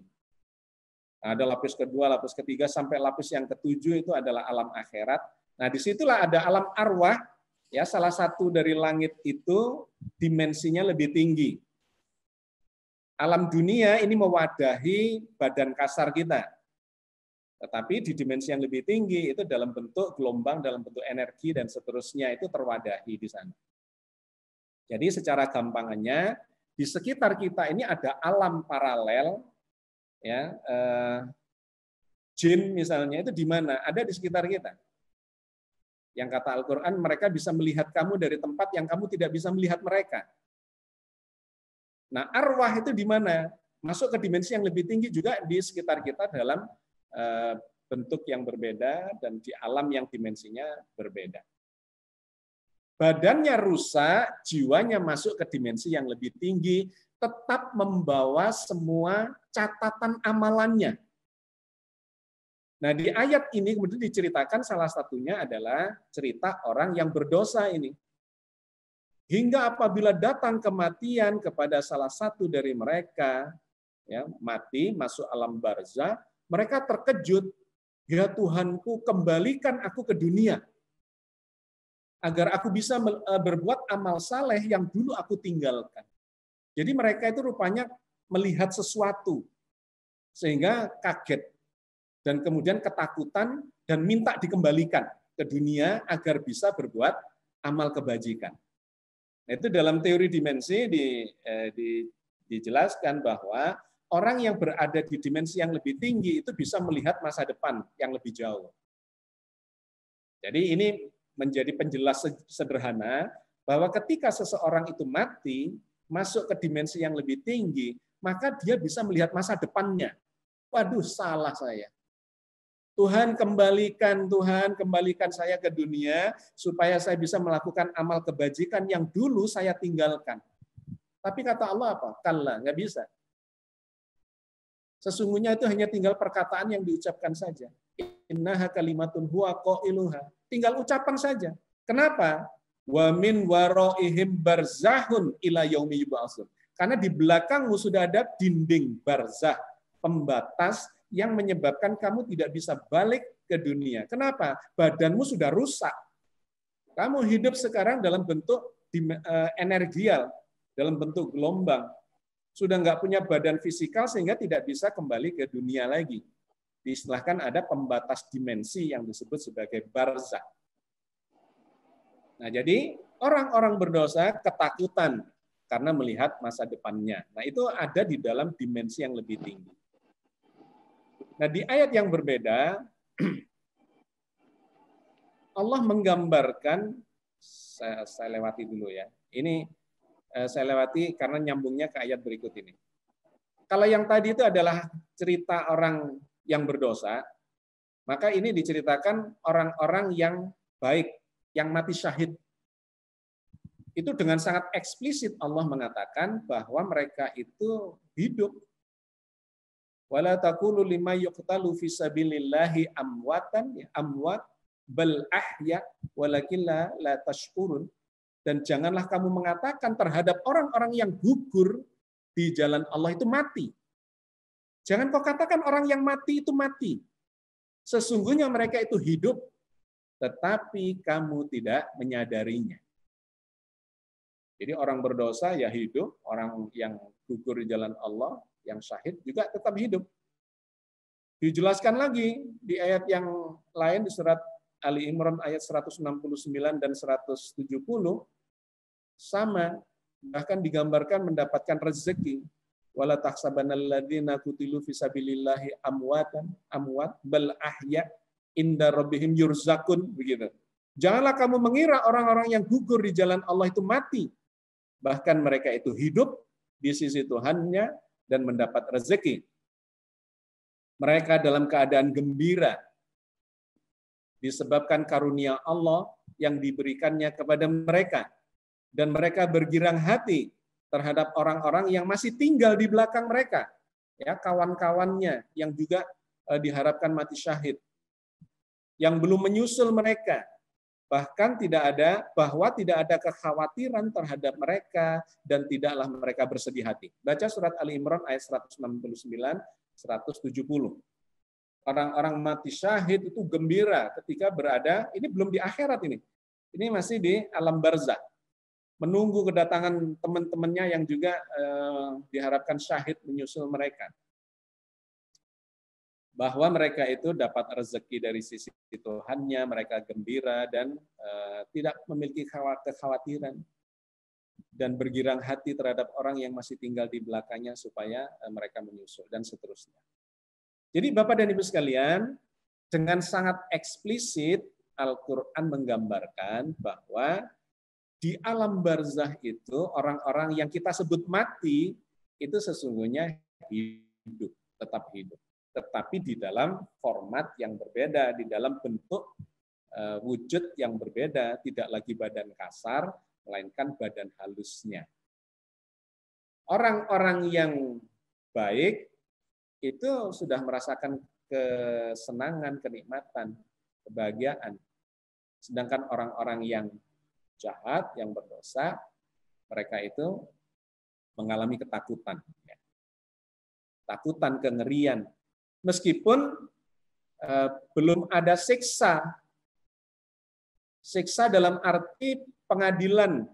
Ada lapis kedua, lapis ketiga, sampai lapis yang ketujuh itu adalah alam akhirat. Nah, disitulah ada alam arwah, ya, salah satu dari langit itu dimensinya lebih tinggi. Alam dunia ini mewadahi badan kasar kita. Tetapi di dimensi yang lebih tinggi itu dalam bentuk gelombang, dalam bentuk energi dan seterusnya itu terwadahi di sana. Jadi secara gampangannya di sekitar kita ini ada alam paralel, ya, jin misalnya itu di mana? Ada di sekitar kita. Yang kata Al-Quran, mereka bisa melihat kamu dari tempat yang kamu tidak bisa melihat mereka. Nah, arwah itu di mana? Masuk ke dimensi yang lebih tinggi juga di sekitar kita dalam bentuk yang berbeda dan di alam yang dimensinya berbeda. Badannya rusak, jiwanya masuk ke dimensi yang lebih tinggi, tetap membawa semua catatan amalannya. Nah, di ayat ini kemudian diceritakan salah satunya adalah cerita orang yang berdosa ini. Hingga apabila datang kematian kepada salah satu dari mereka, ya, mati, masuk alam barzah, mereka terkejut, ya Tuhanku, kembalikan aku ke dunia, agar aku bisa berbuat amal saleh yang dulu aku tinggalkan. Jadi mereka itu rupanya melihat sesuatu, sehingga kaget, dan kemudian ketakutan, dan minta dikembalikan ke dunia agar bisa berbuat amal kebajikan. Nah, itu dalam teori dimensi dijelaskan bahwa orang yang berada di dimensi yang lebih tinggi itu bisa melihat masa depan yang lebih jauh. Jadi ini menjadi penjelas sederhana bahwa ketika seseorang itu mati, masuk ke dimensi yang lebih tinggi, maka dia bisa melihat masa depannya. Waduh, salah saya. Tuhan kembalikan saya ke dunia supaya saya bisa melakukan amal kebajikan yang dulu saya tinggalkan. Tapi kata Allah apa? Kalla, nggak bisa. Sesungguhnya itu hanya tinggal perkataan yang diucapkan saja. Innaha kalimatun huwa qailuha. Tinggal ucapan saja. Kenapa? Wa min waraihim barzahun ila yaumi yub'atsun. Karena di belakangmu sudah ada dinding barzah, pembatas yang menyebabkan kamu tidak bisa balik ke dunia. Kenapa? Badanmu sudah rusak. Kamu hidup sekarang dalam bentuk energial, dalam bentuk gelombang. Sudah nggak punya badan fisikal sehingga tidak bisa kembali ke dunia lagi. Diistilahkan ada pembatas dimensi yang disebut sebagai barzah. Nah, jadi orang-orang berdosa ketakutan karena melihat masa depannya. Nah, itu ada di dalam dimensi yang lebih tinggi. Nah, di ayat yang berbeda, Allah menggambarkan, saya lewati dulu ya. Ini saya lewati karena nyambungnya ke ayat berikut ini. Kalau yang tadi itu adalah cerita orang yang berdosa, maka ini diceritakan orang-orang yang baik, yang mati syahid. Itu dengan sangat eksplisit Allah mengatakan bahwa mereka itu hidup. Wala taqulu lima yuqtalu fi sabilillahi amwatan, amwat bal ahya walakin la tashkurun. Dan janganlah kamu mengatakan terhadap orang-orang yang gugur di jalan Allah itu mati. Jangan kau katakan orang yang mati itu mati. Sesungguhnya mereka itu hidup, tetapi kamu tidak menyadarinya. Jadi orang berdosa ya hidup, orang yang gugur di jalan Allah, yang syahid juga tetap hidup. Dijelaskan lagi di ayat yang lain di surat Ali Imran ayat 169 dan 170 sama, bahkan digambarkan mendapatkan rezeki. Wala tahsabannalladzina qutilu fisabilillahi amwat bal ahya inda rabbihim yurzakun, begitu. Janganlah kamu mengira orang-orang yang gugur di jalan Allah itu mati. Bahkan mereka itu hidup di sisi Tuhannya dan mendapat rezeki. Mereka dalam keadaan gembira disebabkan karunia Allah yang diberikannya kepada mereka. Dan mereka bergirang hati terhadap orang-orang yang masih tinggal di belakang mereka. Ya, kawan-kawannya yang juga diharapkan mati syahid. Yang belum menyusul mereka. Bahkan tidak ada kekhawatiran terhadap mereka dan tidaklah mereka bersedih hati. Baca surat Ali Imran ayat 169, 170. Orang-orang mati syahid itu gembira ketika berada, ini belum di akhirat ini. Ini masih di alam barzah. menunggu kedatangan teman-temannya yang juga diharapkan syahid menyusul mereka. Bahwa mereka itu dapat rezeki dari sisi Tuhannya, mereka gembira dan tidak memiliki kekhawatiran dan bergirang hati terhadap orang yang masih tinggal di belakangnya supaya mereka menyusul dan seterusnya. Jadi Bapak dan Ibu sekalian, dengan sangat eksplisit Al-Quran menggambarkan bahwa di alam barzah itu orang-orang yang kita sebut mati itu sesungguhnya hidup, tetap hidup. Tetapi di dalam format yang berbeda, di dalam bentuk wujud yang berbeda, tidak lagi badan kasar, melainkan badan halusnya. Orang-orang yang baik itu sudah merasakan kesenangan, kenikmatan, kebahagiaan. Sedangkan orang-orang yang jahat, yang berdosa, mereka itu mengalami ketakutan. Takutan, kengerian. Meskipun belum ada siksa. Siksa dalam arti pengadilan.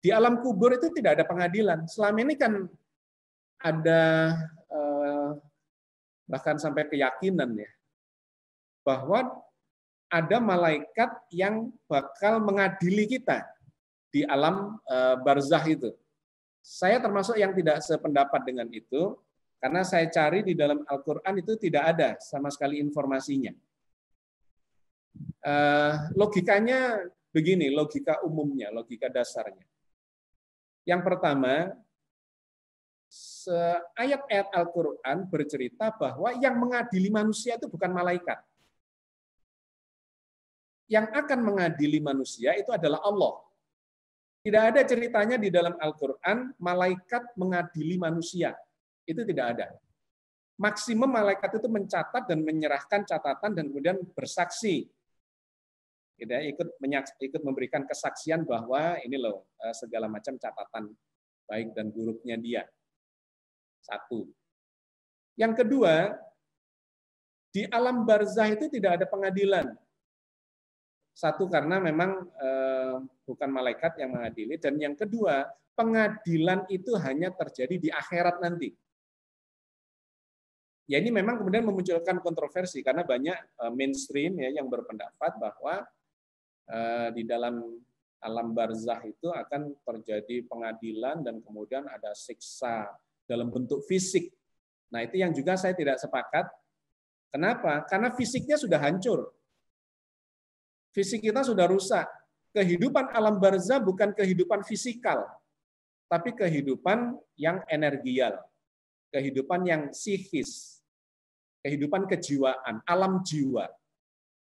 Di alam kubur itu tidak ada pengadilan. Selama ini kan ada bahkan sampai keyakinan ya, bahwa ada malaikat yang bakal mengadili kita di alam barzah itu. Saya termasuk yang tidak sependapat dengan itu, karena saya cari di dalam Al-Quran itu tidak ada sama sekali informasinya. Logikanya begini, logika umumnya, logika dasarnya. Yang pertama, ayat-ayat Al-Quran bercerita bahwa yang mengadili manusia itu bukan malaikat. Yang akan mengadili manusia itu adalah Allah. Tidak ada ceritanya di dalam Al-Quran malaikat mengadili manusia. Itu tidak ada. Maksimum malaikat itu mencatat dan menyerahkan catatan dan kemudian bersaksi. Ikut memberikan kesaksian bahwa ini loh segala macam catatan baik dan buruknya dia. Satu. Yang kedua, di alam barzah itu tidak ada pengadilan. Satu, karena memang bukan malaikat yang mengadili. Dan yang kedua, pengadilan itu hanya terjadi di akhirat nanti. Ya ini memang kemudian memunculkan kontroversi, karena banyak mainstream ya yang berpendapat bahwa di dalam alam barzah itu akan terjadi pengadilan dan kemudian ada siksa dalam bentuk fisik. Nah itu yang juga saya tidak sepakat. Kenapa? Karena fisiknya sudah hancur. Fisik kita sudah rusak. Kehidupan alam barzah bukan kehidupan fisikal, tapi kehidupan yang energial, kehidupan yang psikis, kehidupan kejiwaan, alam jiwa.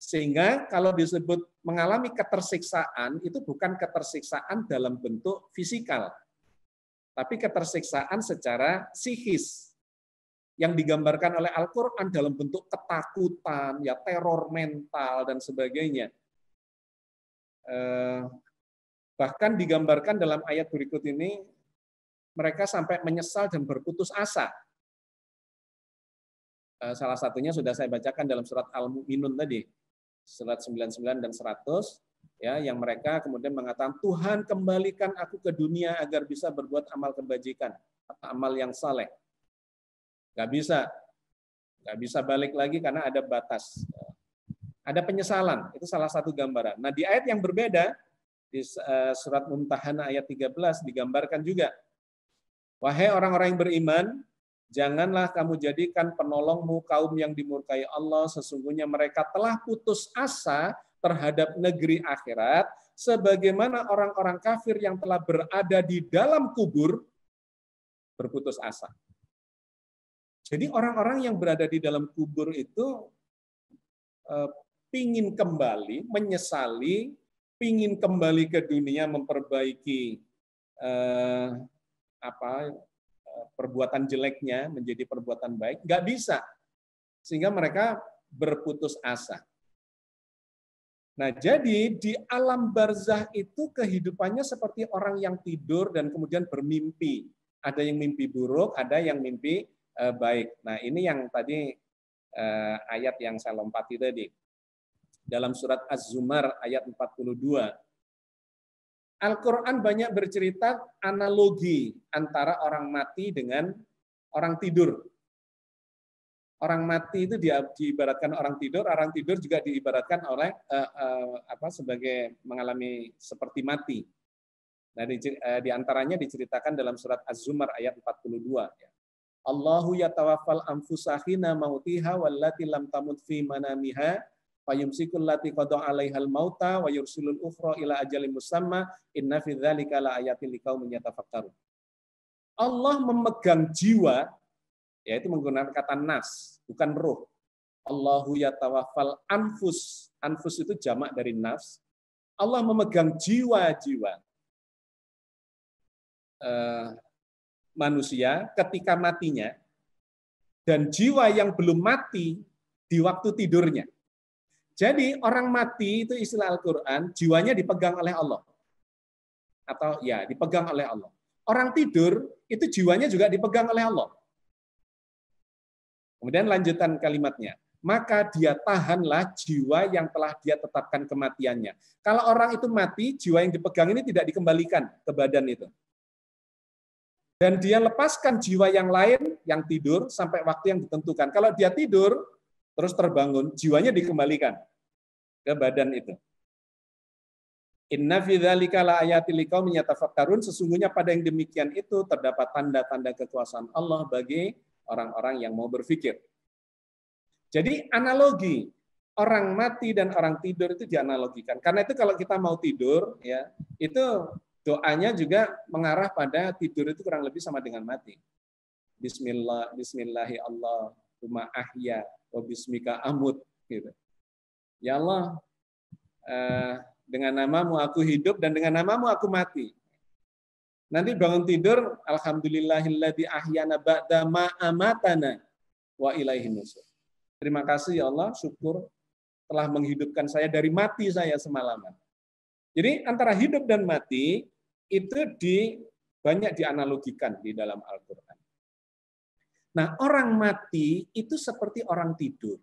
Sehingga kalau disebut mengalami ketersiksaan, itu bukan ketersiksaan dalam bentuk fisikal, tapi ketersiksaan secara psikis yang digambarkan oleh Al-Quran dalam bentuk ketakutan, ya teror mental dan sebagainya. Bahkan digambarkan dalam ayat berikut ini, mereka sampai menyesal dan berputus asa. Salah satunya sudah saya bacakan dalam surat Al-Mu'minun tadi, surat 99 dan 100, ya, yang mereka kemudian mengatakan, Tuhan kembalikan aku ke dunia agar bisa berbuat amal kebajikan, atau amal yang saleh. Nggak bisa balik lagi karena ada batas. Ada penyesalan, itu salah satu gambaran. Nah di ayat yang berbeda, di surat Mumtahanah ayat 13 digambarkan juga, wahai orang-orang yang beriman, janganlah kamu jadikan penolongmu kaum yang dimurkai Allah, sesungguhnya mereka telah putus asa terhadap negeri akhirat, sebagaimana orang-orang kafir yang telah berada di dalam kubur berputus asa. Jadi orang-orang yang berada di dalam kubur itu pingin kembali, menyesali, pingin kembali ke dunia memperbaiki perbuatan jeleknya menjadi perbuatan baik, nggak bisa. Sehingga mereka berputus asa. Nah, jadi di alam barzah itu kehidupannya seperti orang yang tidur dan kemudian bermimpi. Ada yang mimpi buruk, ada yang mimpi baik. Nah, ini yang tadi ayat yang saya lompati tadi. Dalam surat Az-Zumar ayat 42. Al-Quran banyak bercerita analogi antara orang mati dengan orang tidur. Orang mati itu diibaratkan orang tidur juga diibaratkan oleh sebagai mengalami seperti mati. Nah, di antaranya diceritakan dalam surat Az-Zumar ayat 42. Allahu yatawaffal anfusa hina mautiha wallati lam tamut fi manamiha fayumsikul lati qada 'alaihal mauta wa yursilul ukhra ila ajalin musamma inna fi dzalika laayatin liqaumin yatafakkarun. Allah memegang jiwa, yaitu menggunakan kata nafs, bukan ruh. Allahu yatawaffal anfus. Anfus itu jamak dari nafs. Allah memegang jiwa-jiwa manusia ketika matinya, dan jiwa yang belum mati di waktu tidurnya. Jadi orang mati itu istilah Al-Quran, jiwanya dipegang oleh Allah. Atau ya, dipegang oleh Allah. Orang tidur, itu jiwanya juga dipegang oleh Allah. Kemudian lanjutan kalimatnya. Maka dia tahanlah jiwa yang telah dia tetapkan kematiannya. Kalau orang itu mati, jiwa yang dipegang ini tidak dikembalikan ke badan itu. Dan dia lepaskan jiwa yang lain yang tidur sampai waktu yang ditentukan. Kalau dia tidur, terus terbangun, jiwanya dikembalikan ke badan itu. Inna fi dzalika laayatil liqaumin yatafakkarun, sesungguhnya pada yang demikian itu terdapat tanda-tanda kekuasaan Allah bagi orang-orang yang mau berpikir. Jadi analogi orang mati dan orang tidur itu dianalogikan. Karena itu kalau kita mau tidur, ya itu doanya juga mengarah pada tidur itu kurang lebih sama dengan mati. Bismillahi Allahumma ahya wa bismika amut. Gitu. Ya Allah, dengan namamu aku hidup dan dengan namamu aku mati. Nanti bangun tidur, alhamdulillahilladzi ahyana ba'da ma amatana wa ilaihin nusur. Terima kasih ya Allah, syukur telah menghidupkan saya dari mati saya semalaman. Jadi antara hidup dan mati itu banyak dianalogikan di dalam Al-Quran. Nah, orang mati itu seperti orang tidur.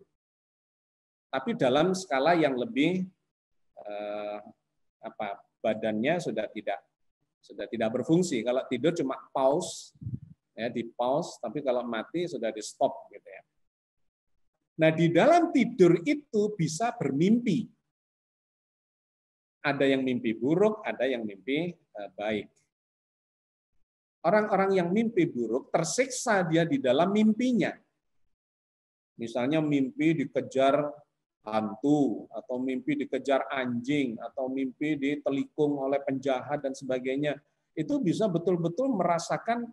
Tapi dalam skala yang lebih badannya sudah tidak berfungsi. Kalau tidur cuma pause, ya di pause, tapi kalau mati sudah di stop gitu ya. Nah, di dalam tidur itu bisa bermimpi. Ada yang mimpi buruk, ada yang mimpi baik. Orang-orang yang mimpi buruk tersiksa dia di dalam mimpinya. Misalnya mimpi dikejar hantu, atau mimpi dikejar anjing, atau mimpi ditelikung oleh penjahat dan sebagainya. Itu bisa betul-betul merasakan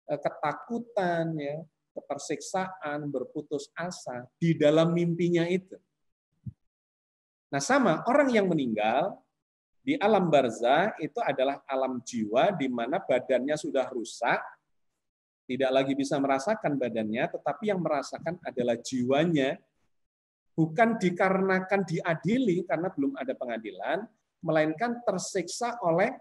ketakutan, ya, ketersiksaan, berputus asa di dalam mimpinya itu. Nah, sama orang yang meninggal di alam barzah itu adalah alam jiwa di mana badannya sudah rusak, tidak lagi bisa merasakan badannya, tetapi yang merasakan adalah jiwanya. Bukan dikarenakan diadili karena belum ada pengadilan, melainkan tersiksa oleh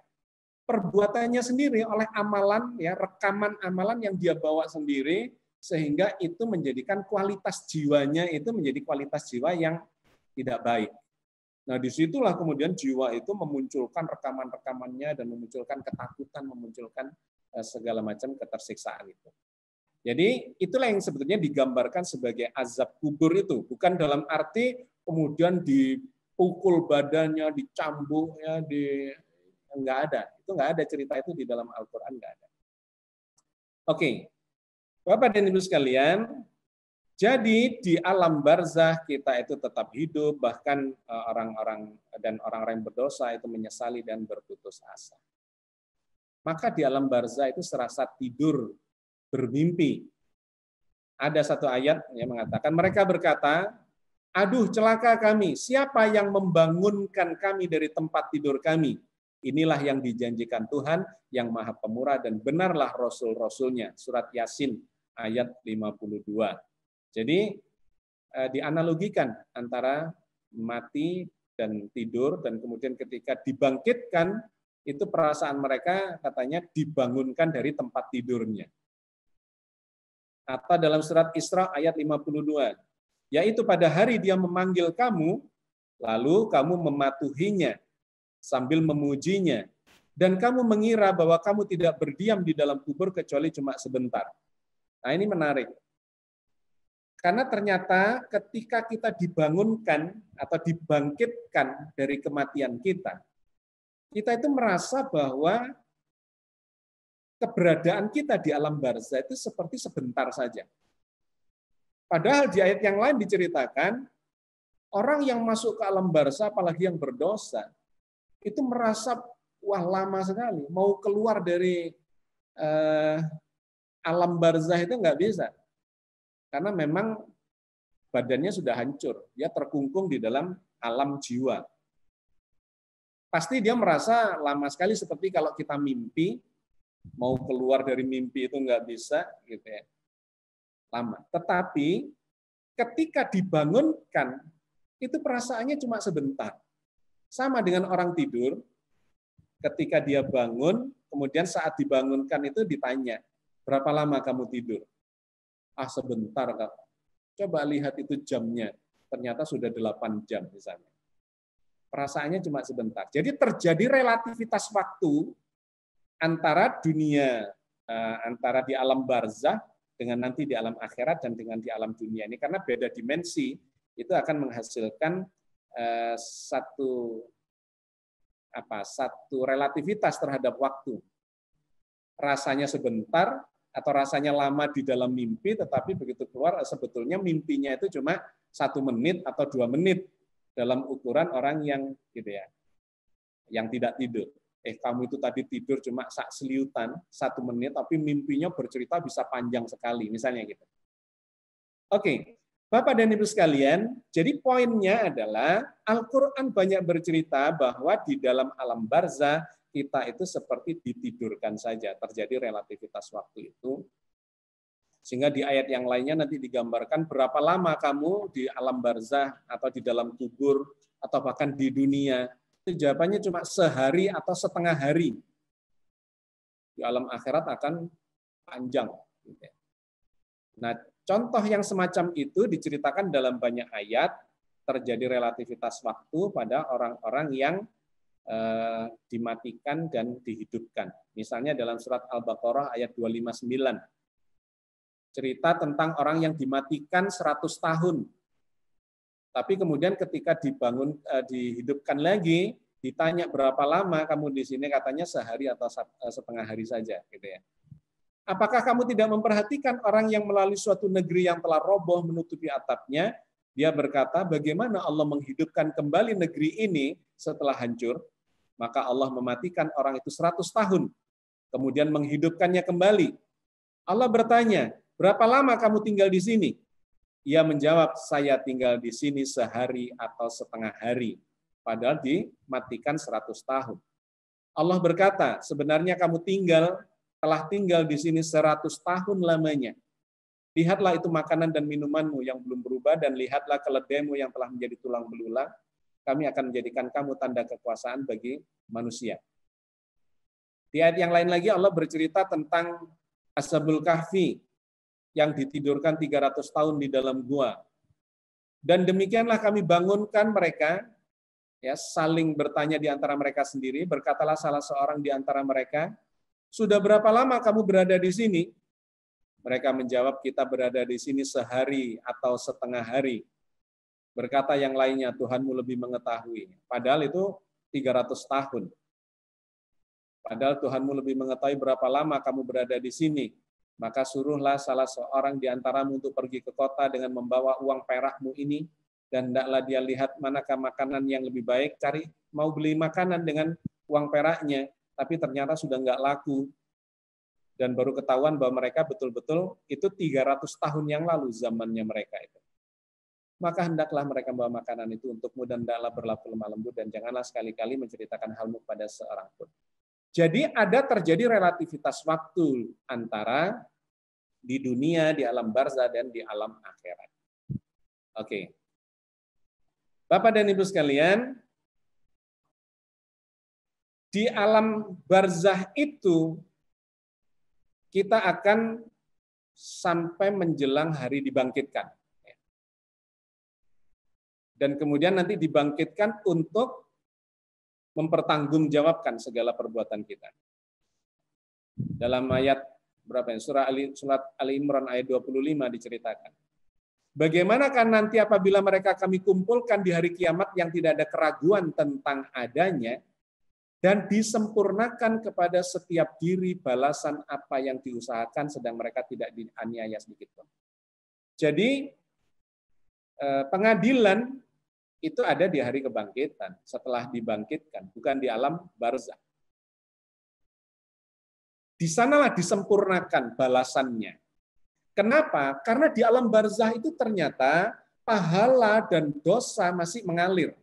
perbuatannya sendiri, oleh amalan, ya, rekaman amalan yang dia bawa sendiri, sehingga itu menjadikan kualitas jiwanya itu menjadi kualitas jiwa yang tidak baik. Nah, disitulah kemudian jiwa itu memunculkan rekaman-rekamannya dan memunculkan ketakutan, memunculkan segala macam ketersiksaan itu. Jadi itulah yang sebetulnya digambarkan sebagai azab kubur itu. Bukan dalam arti kemudian dipukul badannya, dicambuk, ya, enggak ada. Itu enggak ada cerita itu di dalam Al-Quran, enggak ada. Oke, Bapak dan Ibu sekalian, jadi di alam barzah kita itu tetap hidup, bahkan orang-orang yang berdosa itu menyesali dan berputus asa. Maka di alam barzah itu serasa tidur, bermimpi. Ada satu ayat yang mengatakan, mereka berkata, aduh celaka kami, siapa yang membangunkan kami dari tempat tidur kami? Inilah yang dijanjikan Tuhan yang Maha Pemurah dan benarlah Rasul-Rasulnya. Surat Yasin ayat 52. Jadi dianalogikan antara mati dan tidur, dan kemudian ketika dibangkitkan, itu perasaan mereka katanya dibangunkan dari tempat tidurnya. Atau dalam surat Isra ayat 52, yaitu pada hari dia memanggil kamu, lalu kamu mematuhinya sambil memujinya, Dan kamu mengira bahwa kamu tidak berdiam di dalam kubur kecuali cuma sebentar. Nah, ini menarik. Karena ternyata ketika kita dibangunkan atau dibangkitkan dari kematian kita itu merasa bahwa keberadaan kita di alam barzah itu seperti sebentar saja. Padahal di ayat yang lain diceritakan, orang yang masuk ke alam barzah, apalagi yang berdosa, itu merasa, wah lama sekali, mau keluar dari alam barzah itu nggak bisa. Karena memang badannya sudah hancur, dia terkungkung di dalam alam jiwa. Pasti dia merasa lama sekali seperti kalau kita mimpi, mau keluar dari mimpi itu nggak bisa, gitu ya. Lama. Tetapi ketika dibangunkan, itu perasaannya cuma sebentar. Sama dengan orang tidur, ketika dia bangun, kemudian saat dibangunkan itu ditanya, berapa lama kamu tidur? Ah, sebentar, Kak. Coba lihat itu jamnya. Ternyata sudah 8 jam misalnya. Perasaannya cuma sebentar. Jadi terjadi relativitas waktu antara dunia, antara di alam barzah dengan nanti di alam akhirat dan dengan di alam dunia ini. Karena beda dimensi, itu akan menghasilkan satu relativitas terhadap waktu. Rasanya sebentar, atau rasanya lama di dalam mimpi, tetapi begitu keluar sebetulnya mimpinya itu cuma 1 menit atau 2 menit dalam ukuran orang yang gitu ya, yang tidak tidur. Kamu itu tadi tidur cuma sak seliutan 1 menit, tapi mimpinya bercerita bisa panjang sekali, misalnya gitu. Oke, Bapak dan Ibu sekalian, jadi poinnya adalah Al-Quran banyak bercerita bahwa di dalam alam barzah kita itu seperti ditidurkan saja, terjadi relativitas waktu itu. Sehingga di ayat yang lainnya nanti digambarkan berapa lama kamu di alam barzah atau di dalam kubur atau bahkan di dunia. Itu jawabannya cuma sehari atau setengah hari. Di alam akhirat akan panjang. Nah, contoh yang semacam itu diceritakan dalam banyak ayat, terjadi relativitas waktu pada orang-orang yang dimatikan dan dihidupkan. Misalnya dalam surat Al-Baqarah ayat 259. Cerita tentang orang yang dimatikan 100 tahun. Tapi kemudian ketika dihidupkan lagi, ditanya berapa lama kamu di sini, katanya sehari atau setengah hari saja, gitu ya. Apakah kamu tidak memperhatikan orang yang melalui suatu negeri yang telah roboh menutupi atapnya? Dia berkata, bagaimana Allah menghidupkan kembali negeri ini setelah hancur? Maka Allah mematikan orang itu 100 tahun, kemudian menghidupkannya kembali. Allah bertanya, berapa lama kamu tinggal di sini? Ia menjawab, saya tinggal di sini sehari atau setengah hari. Padahal dimatikan 100 tahun. Allah berkata, sebenarnya kamu telah tinggal di sini 100 tahun lamanya. Lihatlah itu makanan dan minumanmu yang belum berubah, dan lihatlah keledaimu yang telah menjadi tulang belulang. Kami akan menjadikan kamu tanda kekuasaan bagi manusia. Di ayat yang lain lagi Allah bercerita tentang Ashabul Kahfi yang ditidurkan 300 tahun di dalam gua. Dan demikianlah kami bangunkan mereka, ya, saling bertanya di antara mereka sendiri. Berkatalah salah seorang di antara mereka, sudah berapa lama kamu berada di sini? Mereka menjawab, kita berada di sini sehari atau setengah hari. Berkata yang lainnya, Tuhanmu lebih mengetahui. Padahal itu 300 tahun. Padahal Tuhanmu lebih mengetahui berapa lama kamu berada di sini. Maka suruhlah salah seorang di antaramu untuk pergi ke kota dengan membawa uang perakmu ini, dan hendaklah dia lihat manakah makanan yang lebih baik. Mau beli makanan dengan uang peraknya, tapi ternyata sudah nggak laku. Dan baru ketahuan bahwa mereka betul-betul itu 300 tahun yang lalu zamannya mereka itu. Maka hendaklah mereka membawa makanan itu untukmu, dan hendaklah berlaku lemah lembut, dan janganlah sekali-kali menceritakan halmu pada seorang pun. Jadi ada terjadi relativitas waktu antara di dunia, di alam barzah, dan di alam akhirat. Oke. Bapak dan Ibu sekalian, di alam barzah itu kita akan sampai menjelang hari dibangkitkan. Dan kemudian nanti dibangkitkan untuk mempertanggungjawabkan segala perbuatan kita. Dalam ayat berapa ya? Surat Ali Imran ayat 25 diceritakan. Bagaimanakah nanti apabila mereka kami kumpulkan di hari kiamat yang tidak ada keraguan tentang adanya, dan disempurnakan kepada setiap diri balasan apa yang diusahakan, sedang mereka tidak dianiaya sedikit pun. Jadi pengadilan itu ada di hari kebangkitan, setelah dibangkitkan, bukan di alam barzakh. Di sanalah disempurnakan balasannya. Kenapa? Karena di alam barzakh itu ternyata pahala dan dosa masih mengalir.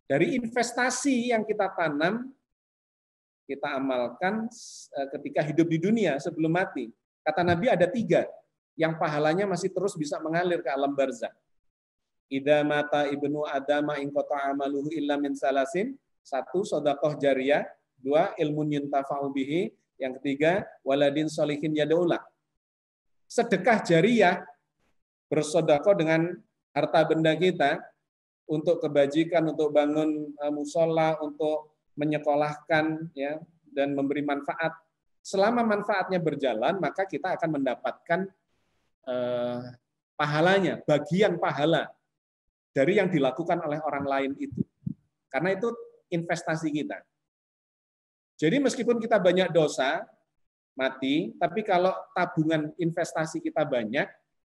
Dari investasi yang kita tanam, kita amalkan ketika hidup di dunia sebelum mati. Kata Nabi ada 3 yang pahalanya masih terus bisa mengalir ke alam barzakh. Idza mata ibnu adama in qata'a amaluhu illa min salasin. 1, sedekah jariyah. 2, ilmun yuntafa'u bihi. Yang 3, waladin sholihin yad'ulah. Sedekah jariyah, bersedekah dengan harta benda kita untuk kebajikan, untuk bangun musola, untuk menyekolahkan, ya, dan memberi manfaat. Selama manfaatnya berjalan, maka kita akan mendapatkan pahalanya, bagian pahala dari yang dilakukan oleh orang lain itu. Karena itu investasi kita. Jadi meskipun kita banyak dosa, mati, tapi kalau tabungan investasi kita banyak,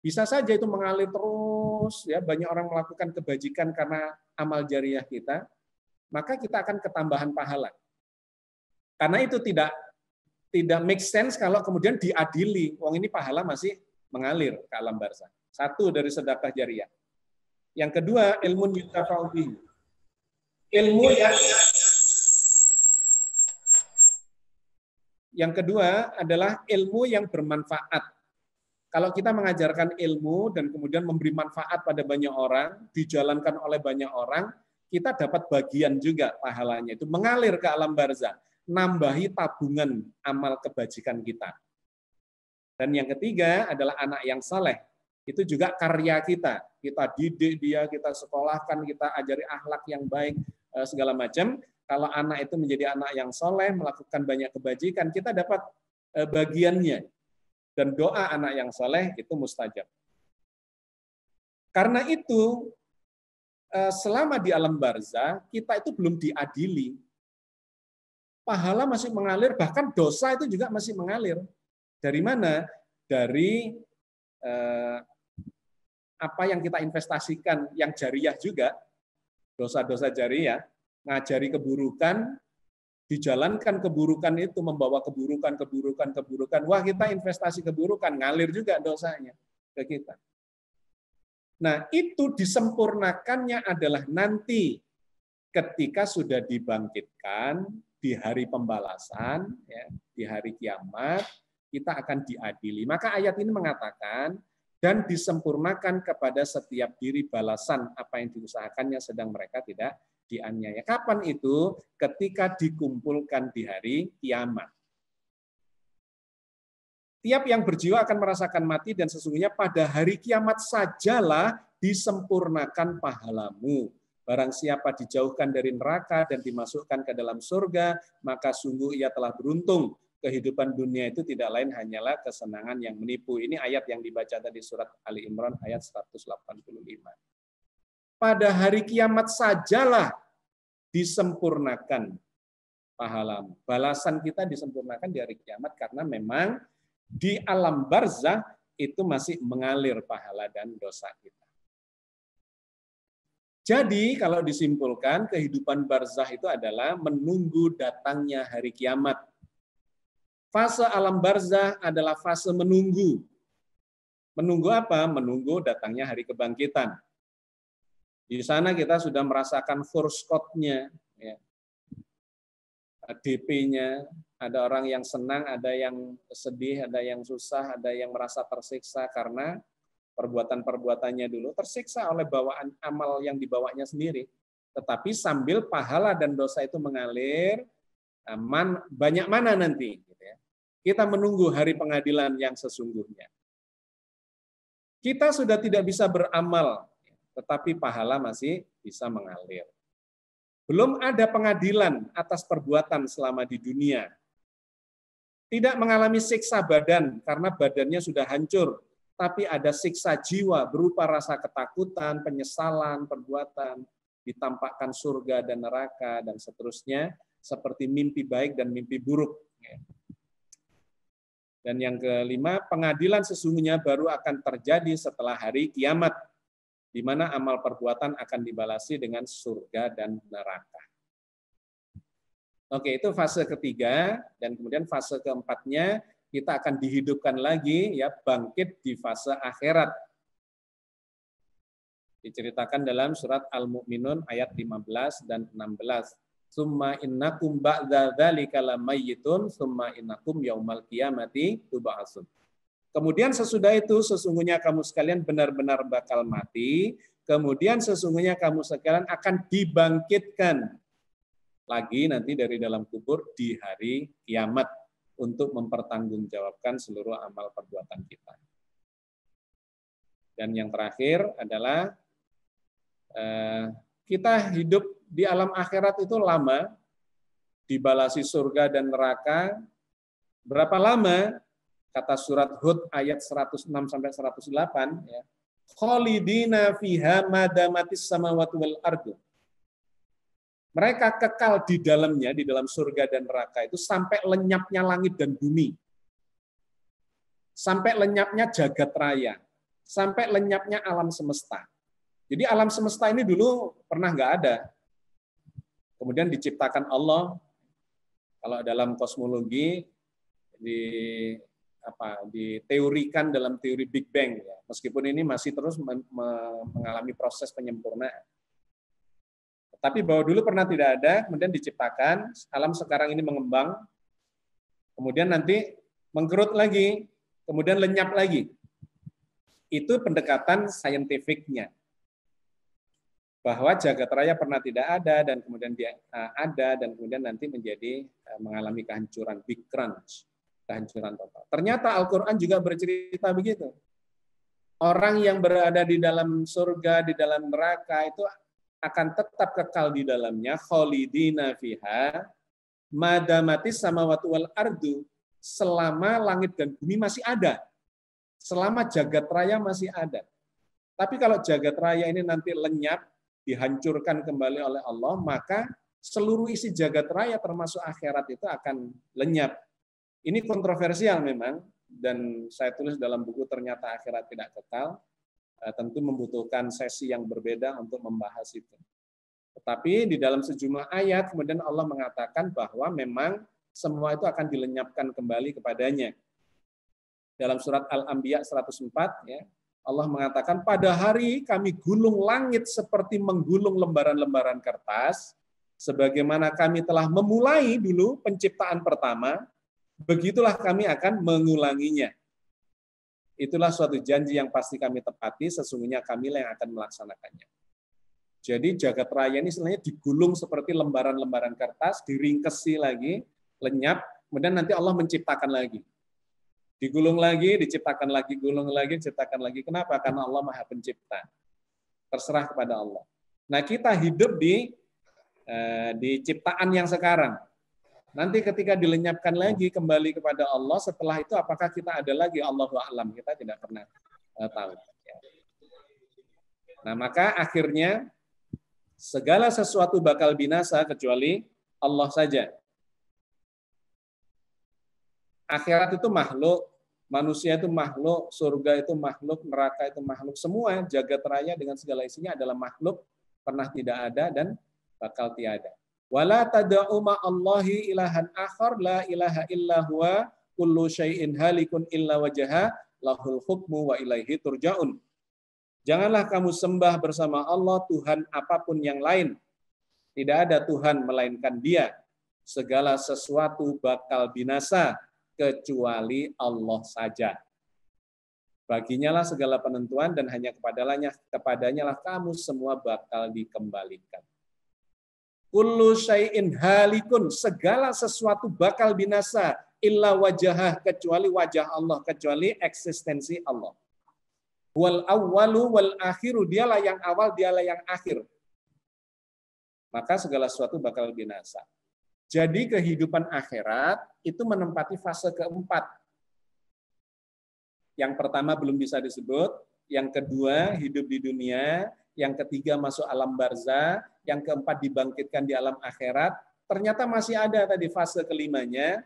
bisa saja itu mengalir terus, ya, banyak orang melakukan kebajikan karena amal jariyah kita, maka kita akan ketambahan pahala. Karena itu tidak make sense kalau kemudian diadili, wong ini pahala masih mengalir ke alam barzakh. 1 dari sedekah jariyah. Yang kedua, ilmun yuntafa'u bihi. Yang kedua adalah ilmu yang bermanfaat. Kalau kita mengajarkan ilmu dan kemudian memberi manfaat pada banyak orang, dijalankan oleh banyak orang, kita dapat bagian juga pahalanya. Itu mengalir ke alam barzakh, nambahi tabungan amal kebajikan kita. Dan yang ketiga adalah anak yang saleh. Itu juga karya kita. Kita didik dia, kita sekolahkan, kita ajari akhlak yang baik, segala macam. Kalau anak itu menjadi anak yang soleh, melakukan banyak kebajikan, kita dapat bagiannya. Dan doa anak yang soleh itu mustajab. Karena itu, selama di alam barzakh, kita itu belum diadili. Pahala masih mengalir, bahkan dosa itu juga masih mengalir. Dari mana? Dari apa yang kita investasikan, yang jariyah juga, dosa-dosa jariyah, ngajari keburukan, dijalankan keburukan itu, membawa keburukan. Wah, kita investasi keburukan, ngalir juga dosanya ke kita. Nah, itu disempurnakannya adalah nanti ketika sudah dibangkitkan di hari pembalasan, ya, di hari kiamat, kita akan diadili. Maka ayat ini mengatakan, dan disempurnakan kepada setiap diri balasan apa yang diusahakannya, sedang mereka tidak dianiaya. Kapan itu? Ketika dikumpulkan di hari kiamat. Tiap yang berjiwa akan merasakan mati, dan sesungguhnya pada hari kiamat sajalah disempurnakan pahalamu. Barang siapa dijauhkan dari neraka dan dimasukkan ke dalam surga, maka sungguh ia telah beruntung. Kehidupan dunia itu tidak lain hanyalah kesenangan yang menipu. Ini ayat yang dibaca tadi surat Ali Imran ayat 185. Pada hari kiamat sajalah disempurnakan pahalamu. Balasan kita disempurnakan di hari kiamat karena memang di alam barzakh itu masih mengalir pahala dan dosa kita. Jadi kalau disimpulkan, kehidupan barzakh itu adalah menunggu datangnya hari kiamat. Fase alam barzakh adalah fase menunggu. Menunggu apa? Menunggu datangnya hari kebangkitan. Di sana kita sudah merasakan first cost-nya, ya. DP-nya, ada orang yang senang, ada yang sedih, ada yang susah, ada yang merasa tersiksa karena perbuatan-perbuatannya dulu, tersiksa oleh bawaan amal yang dibawanya sendiri. Tetapi sambil pahala dan dosa itu mengalir, banyak mana nanti? Gitu ya. Kita menunggu hari pengadilan yang sesungguhnya. Kita sudah tidak bisa beramal, tetapi pahala masih bisa mengalir. Belum ada pengadilan atas perbuatan selama di dunia. Tidak mengalami siksa badan karena badannya sudah hancur, tapi ada siksa jiwa berupa rasa ketakutan, penyesalan, perbuatan, ditampakkan surga dan neraka, dan seterusnya, seperti mimpi baik dan mimpi buruk. Dan yang kelima, pengadilan sesungguhnya baru akan terjadi setelah hari kiamat, di mana amal perbuatan akan dibalasi dengan surga dan neraka. Oke, itu fase ketiga, dan kemudian fase keempatnya kita akan dihidupkan lagi, ya, bangkit di fase akhirat. Diceritakan dalam surat Al-Mu'minun ayat 15 dan 16. Summa innakum ba'da dzalika lamayyitun summa innakum yaumal qiyamati tub'atsun. Kemudian sesudah itu sesungguhnya kamu sekalian benar-benar bakal mati, kemudian sesungguhnya kamu sekalian akan dibangkitkan lagi nanti dari dalam kubur di hari kiamat untuk mempertanggungjawabkan seluruh amal perbuatan kita. Dan yang terakhir adalah kita hidup di alam akhirat itu lama, dibalasi surga dan neraka. Berapa lama? Kata surat Hud ayat 106 sampai 108, ya. Khalidina fiha madamatis samawati wal ardu. Mereka kekal di dalamnya, di dalam surga dan neraka itu sampai lenyapnya langit dan bumi. Sampai lenyapnya jagat raya. Sampai lenyapnya alam semesta. Jadi alam semesta ini dulu pernah nggak ada. Kemudian diciptakan Allah. Kalau dalam kosmologi diteorikan dalam teori Big Bang, ya. Meskipun ini masih terus mengalami proses penyempurnaan. Tapi bahwa dulu pernah tidak ada, kemudian diciptakan, alam sekarang ini mengembang, kemudian nanti mengkerut lagi, kemudian lenyap lagi. Itu pendekatan saintifiknya. Bahwa jagat raya pernah tidak ada, dan kemudian dia ada, dan kemudian nanti menjadi mengalami kehancuran, big crunch, kehancuran total. Ternyata Al-Quran juga bercerita begitu. Orang yang berada di dalam surga, di dalam neraka itu akan tetap kekal di dalamnya, khalidina fiha madamatis samawati wal ardu, selama langit dan bumi masih ada, selama jagat raya masih ada. Tapi kalau jagat raya ini nanti lenyap, dihancurkan kembali oleh Allah, maka seluruh isi jagat raya termasuk akhirat itu akan lenyap. Ini kontroversial memang, dan saya tulis dalam buku Ternyata Akhirat Tidak Kekal. Tentu membutuhkan sesi yang berbeda untuk membahas itu. Tetapi di dalam sejumlah ayat kemudian Allah mengatakan bahwa memang semua itu akan dilenyapkan kembali kepadanya. Dalam surat Al-Anbiya 104, ya, Allah mengatakan, pada hari kami gulung langit seperti menggulung lembaran-lembaran kertas, sebagaimana kami telah memulai dulu penciptaan pertama, begitulah kami akan mengulanginya. Itulah suatu janji yang pasti kami tepati, sesungguhnya kamilah yang akan melaksanakannya. Jadi jagat raya ini sebenarnya digulung seperti lembaran-lembaran kertas, diringkesi lagi, lenyap, kemudian nanti Allah menciptakan lagi. Digulung lagi, diciptakan lagi, gulung lagi, diciptakan lagi. Kenapa? Karena Allah Maha Pencipta. Terserah kepada Allah. Nah, kita hidup di ciptaan yang sekarang. Nanti ketika dilenyapkan lagi kembali kepada Allah, setelah itu apakah kita ada lagi? Allahu a'lam, kita tidak pernah tahu. Nah, maka akhirnya segala sesuatu bakal binasa kecuali Allah saja. Akhirat itu makhluk, manusia itu makhluk, surga itu makhluk, neraka itu makhluk. Semua jagat raya dengan segala isinya adalah makhluk, pernah tidak ada dan bakal tiada. Wala tad'u ma'allahi ilahan akhar la ilaha illa huwa kullu syai'in halikun illa wajha lahul hukmu wa ilaihi turja'un. Janganlah kamu sembah bersama Allah Tuhan apapun yang lain. Tidak ada Tuhan melainkan Dia. Segala sesuatu bakal binasa kecuali Allah saja. Baginya lah segala penentuan dan hanya kepadanya lah kamu semua bakal dikembalikan. Kullu syai'in halikun, segala sesuatu bakal binasa, illa wajhah, kecuali wajah Allah, kecuali eksistensi Allah. Wal awwalu wal akhiru, dialah yang awal, dialah yang akhir. maka segala sesuatu bakal binasa. Jadi kehidupan akhirat itu menempati fase keempat. Yang pertama belum bisa disebut, yang kedua hidup di dunia, yang ketiga masuk alam barzah, yang keempat dibangkitkan di alam akhirat. Ternyata masih ada tadi fase kelimanya,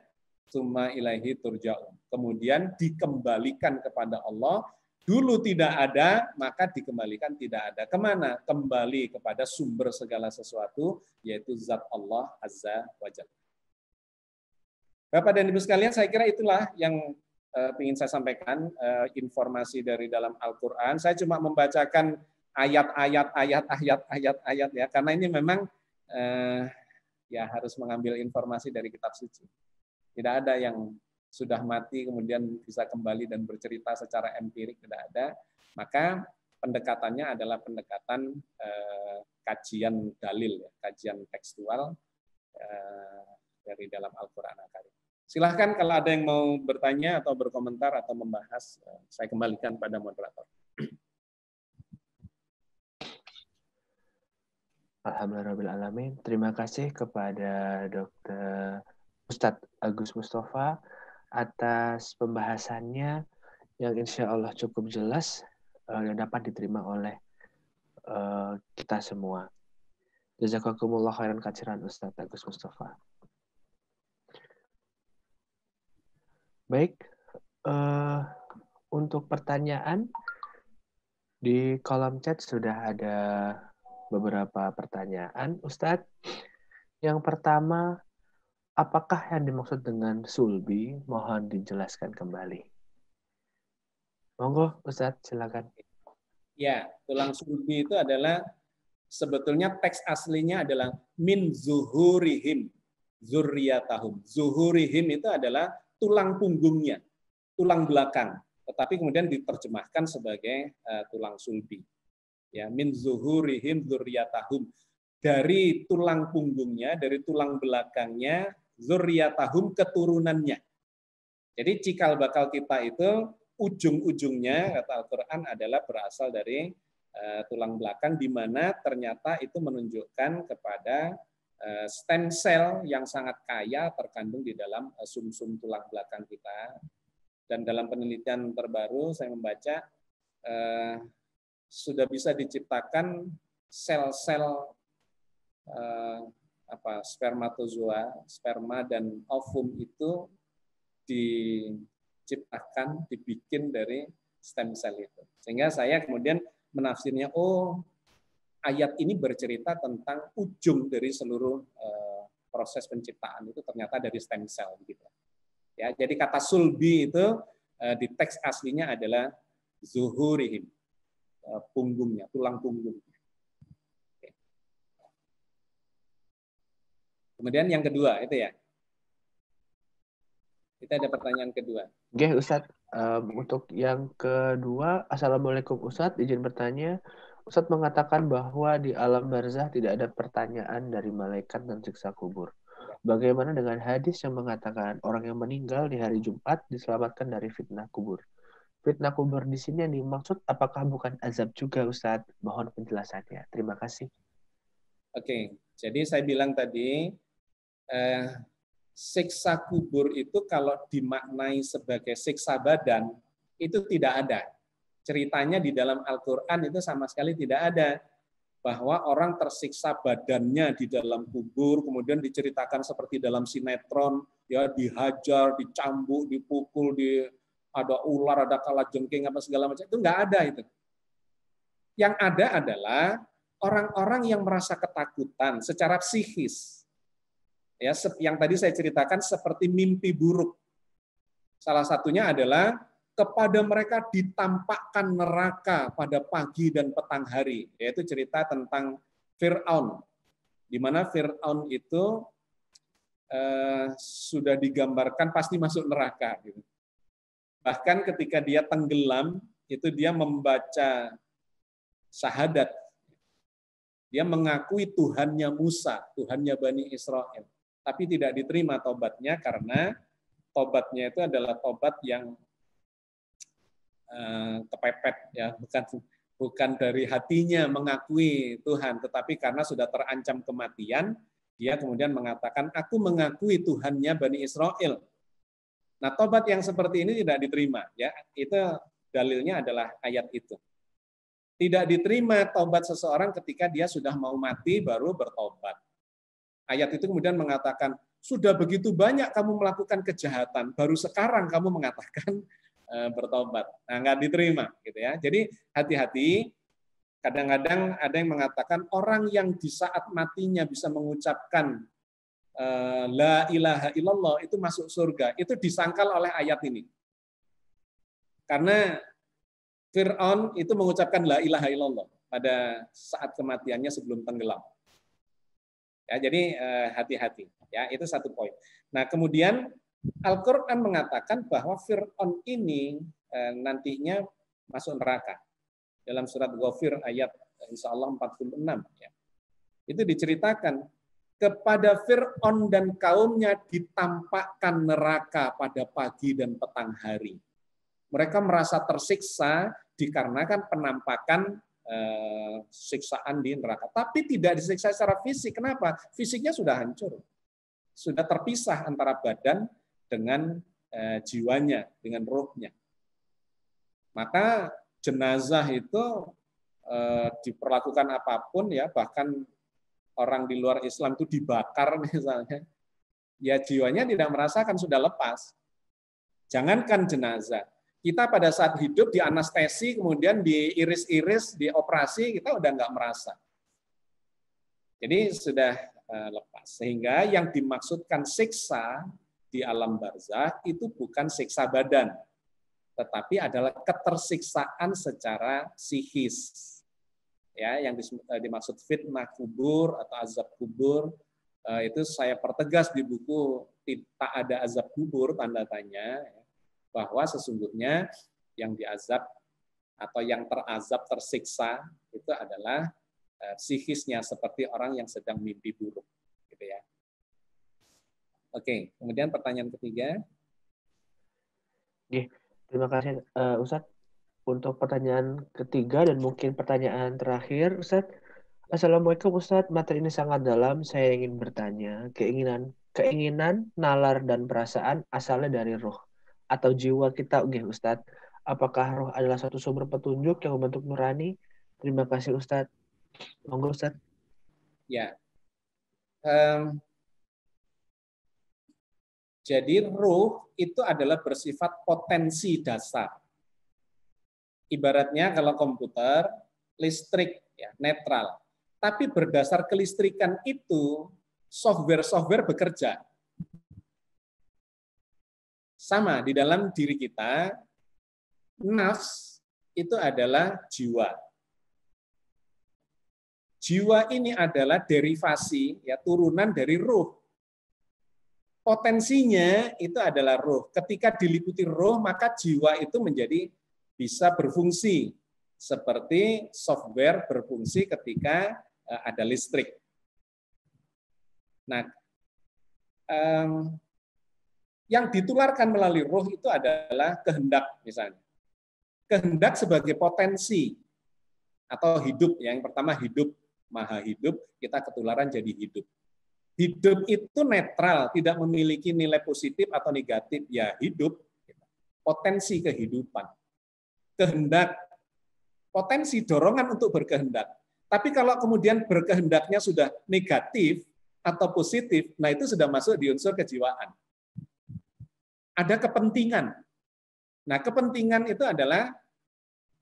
summa ilaihi turja'un. Kemudian dikembalikan kepada Allah. Dulu tidak ada, maka dikembalikan tidak ada. Kemana? Kembali kepada sumber segala sesuatu, yaitu zat Allah Azza wa Jalla. Bapak dan Ibu sekalian, saya kira itulah yang ingin saya sampaikan, informasi dari dalam Al-Quran. Saya cuma membacakan ayat-ayat ya, karena ini memang ya harus mengambil informasi dari kitab suci. Tidak ada yang sudah mati kemudian bisa kembali dan bercerita secara empirik, tidak ada. Maka pendekatannya adalah pendekatan kajian dalil, ya, kajian tekstual dari dalam Al-Quran Al-Karim. Silahkan kalau ada yang mau bertanya atau berkomentar atau membahas, saya kembalikan pada moderator. Alhamdulillahirrahmanirrahim. Terima kasih kepada Dr. Ustadz Agus Mustafa atas pembahasannya yang insya Allah cukup jelas dan dapat diterima oleh kita semua. Jazakumullah khairan katsiran Ustadz Agus Mustafa. Baik, untuk pertanyaan di kolom chat sudah ada beberapa pertanyaan, Ustadz. Yang pertama, apakah yang dimaksud dengan sulbi? Mohon dijelaskan kembali. Monggo, Ustadz, silakan. Ya, tulang sulbi itu adalah sebetulnya teks aslinya adalah min zuhurihim zurriyatahum. Zuhurihim itu adalah tulang punggungnya, tulang belakang. Tetapi kemudian diterjemahkan sebagai tulang sulbi. Ya, min zuhurihim zurriyatahum. Dari tulang punggungnya, dari tulang belakangnya, zurriyatahum keturunannya. Jadi cikal bakal kita itu ujung-ujungnya kata Al-Quran adalah berasal dari tulang belakang, di mana ternyata itu menunjukkan kepada stem cell yang sangat kaya terkandung di dalam sumsum tulang belakang kita. Dan dalam penelitian terbaru saya membaca sudah bisa diciptakan sel-sel spermatozoa, sperma dan ovum itu diciptakan, dibikin dari stem cell itu. Sehingga saya kemudian menafsirnya, oh ayat ini bercerita tentang ujung dari seluruh proses penciptaan itu ternyata dari stem cell gitu. Ya, jadi kata sulbi itu di teks aslinya adalah zuhurihim, punggungnya, tulang punggungnya. Kemudian yang kedua itu ya. Kita ada pertanyaan kedua. Oke, Ustadz. Untuk yang kedua, Assalamualaikum Ustadz, izin bertanya. Ustadz mengatakan bahwa di alam barzah tidak ada pertanyaan dari malaikat dan siksa kubur. Bagaimana dengan hadis yang mengatakan orang yang meninggal di hari Jumat diselamatkan dari fitnah kubur? Fitnah kubur di sini yang dimaksud apakah bukan azab juga, Ustadz? Mohon penjelasannya. Terima kasih. Oke, jadi saya bilang tadi, siksa kubur itu kalau dimaknai sebagai siksa badan, itu tidak ada. Ceritanya di dalam Al-Quran itu sama sekali tidak ada. Bahwa orang tersiksa badannya di dalam kubur, kemudian diceritakan seperti dalam sinetron, ya dihajar, dicambuk, dipukul, ada ular, ada kalajengking, apa segala macam, itu nggak ada itu. Yang ada adalah orang-orang yang merasa ketakutan secara psikis. Ya, yang tadi saya ceritakan seperti mimpi buruk. Salah satunya adalah kepada mereka ditampakkan neraka pada pagi dan petang hari, yaitu cerita tentang Fir'aun, di mana Fir'aun itu sudah digambarkan pasti masuk neraka. Gitu. Bahkan ketika dia tenggelam, itu dia membaca syahadat. Dia mengakui Tuhannya Musa, Tuhannya Bani Israel. Tapi tidak diterima tobatnya karena tobatnya itu adalah tobat yang kepepet, ya, bukan dari hatinya mengakui Tuhan, tetapi karena sudah terancam kematian, dia kemudian mengatakan, aku mengakui Tuhannya Bani Israel. Nah, tobat yang seperti ini tidak diterima. Ya, itu dalilnya adalah ayat itu. Tidak diterima tobat seseorang ketika dia sudah mau mati baru bertobat. Ayat itu kemudian mengatakan, sudah begitu banyak kamu melakukan kejahatan, baru sekarang kamu mengatakan bertobat. Nah, nggak diterima, gitu ya. Jadi hati-hati. Kadang-kadang ada yang mengatakan orang yang di saat matinya bisa mengucapkan la ilaha illallah itu masuk surga. Itu disangkal oleh ayat ini. Karena Fir'aun itu mengucapkan la ilaha illallah pada saat kematiannya sebelum tenggelam. Ya, jadi hati-hati. Ya, itu satu poin. Nah, kemudian Al-Quran mengatakan bahwa Fir'aun ini nantinya masuk neraka. Dalam surat Ghafir ayat insya Allah 46. Ya. Itu diceritakan, kepada Fir'aun dan kaumnya ditampakkan neraka pada pagi dan petang hari. Mereka merasa tersiksa dikarenakan penampakan siksaan di neraka. Tapi tidak disiksa secara fisik. Kenapa? Fisiknya sudah hancur. Sudah terpisah antara badan dengan jiwanya, dengan ruhnya. Maka jenazah itu diperlakukan apapun, ya, bahkan orang di luar Islam itu dibakar misalnya, ya jiwanya tidak merasakan, sudah lepas. Jangankan jenazah, kita pada saat hidup di anestesi, kemudian diiris-iris, dioperasi, kita udah nggak merasa. Jadi sudah lepas. Sehingga yang dimaksudkan siksa di alam barzakh itu bukan siksa badan, tetapi adalah ketersiksaan secara psikis. Ya, yang dimaksud fitnah kubur atau azab kubur, itu saya pertegas di buku Tak Ada Azab Kubur, tanda tanya, bahwa sesungguhnya yang diazab atau yang terazab, tersiksa, itu adalah psikisnya, seperti orang yang sedang mimpi buruk. Gitu ya. Oke, kemudian pertanyaan ketiga. Terima kasih Ustadz untuk pertanyaan ketiga dan mungkin pertanyaan terakhir, Ustadz. Assalamualaikum Ustadz, materi ini sangat dalam. Saya ingin bertanya, keinginan, nalar dan perasaan asalnya dari roh atau jiwa kita, Ustadz. Apakah roh adalah suatu sumber petunjuk yang membentuk nurani? Terima kasih Ustadz. Monggo Ustadz. Ya. Jadi ruh itu adalah bersifat potensi dasar. Ibaratnya kalau komputer, listrik, ya, netral. Tapi berdasar kelistrikan itu, software-software bekerja. Sama, di dalam diri kita, nafs itu adalah jiwa. Jiwa ini adalah derivasi, ya, turunan dari ruh. Potensinya itu adalah ruh. Ketika diliputi ruh, maka jiwa itu menjadi bisa berfungsi seperti software berfungsi ketika ada listrik. Nah, yang ditularkan melalui ruh itu adalah kehendak, misalnya. Kehendak sebagai potensi atau hidup. Yang pertama hidup, maha hidup, kita ketularan jadi hidup. Hidup itu netral, tidak memiliki nilai positif atau negatif. Ya, hidup, potensi kehidupan. Kehendak, potensi dorongan untuk berkehendak. Tapi kalau kemudian berkehendaknya sudah negatif atau positif, nah itu sudah masuk di unsur kejiwaan. Ada kepentingan. Nah, kepentingan itu adalah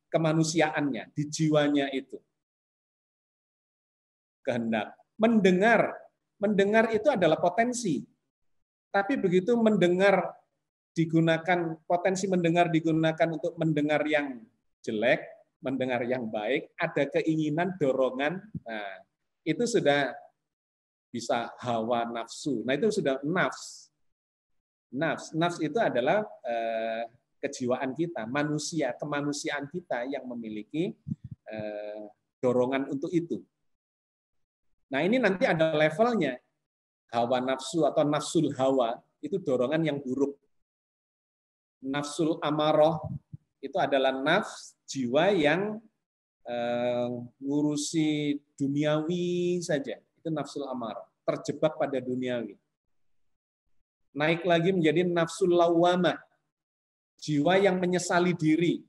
kemanusiaannya, di jiwanya itu. Kehendak. Mendengar itu adalah potensi. Tapi begitu mendengar digunakan, potensi mendengar digunakan untuk mendengar yang jelek, mendengar yang baik, ada keinginan, dorongan, nah, itu sudah bisa hawa nafsu. Nah, itu sudah nafs. Nafs itu adalah kejiwaan kita, manusia, kemanusiaan kita yang memiliki dorongan untuk itu. Nah, ini nanti ada levelnya. Hawa nafsu atau nafsul hawa itu dorongan yang buruk. Nafsul amaroh itu adalah nafs jiwa yang ngurusi duniawi saja, itu nafsul amarah, terjebak pada duniawi. Naik lagi menjadi nafsul lawamah, jiwa yang menyesali diri.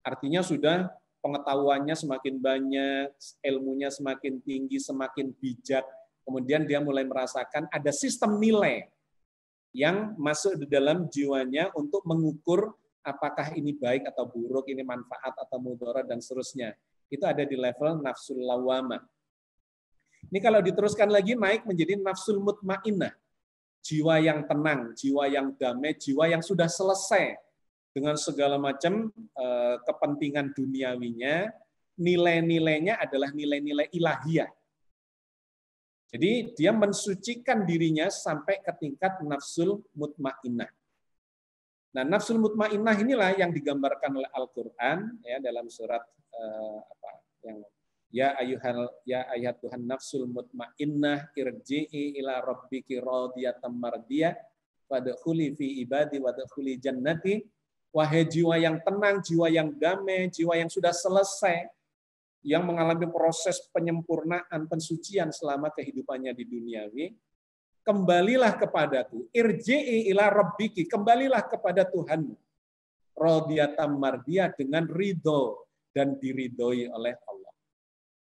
Artinya sudah pengetahuannya semakin banyak, ilmunya semakin tinggi, semakin bijak. Kemudian dia mulai merasakan ada sistem nilai yang masuk di dalam jiwanya untuk mengukur apakah ini baik atau buruk, ini manfaat atau mudarat dan seterusnya. Itu ada di level nafsul lawamah. Ini kalau diteruskan lagi naik menjadi nafsul mutmainnah. Jiwa yang tenang, jiwa yang damai, jiwa yang sudah selesai dengan segala macam kepentingan duniawinya, nilai-nilainya adalah nilai-nilai ilahiyah. Jadi dia mensucikan dirinya sampai ke tingkat nafsul mutmainnah. Nah, nafsul mutmainnah inilah yang digambarkan oleh Al-Qur'an ya dalam surat ya ayyatuhan nafsul mutmainnah irji'i ila rabbiki radiyatan mardiyah fadkhuli fi ibadi wadkhuli jannati. Wahai jiwa yang tenang, jiwa yang damai, jiwa yang sudah selesai, yang mengalami proses penyempurnaan, pensucian selama kehidupannya di duniawi, kembalilah kepadaku, irji'i ila rabbiki, kembalilah kepada Tuhanmu, radiyatan mardiyah, dengan ridho dan diridhoi oleh Allah.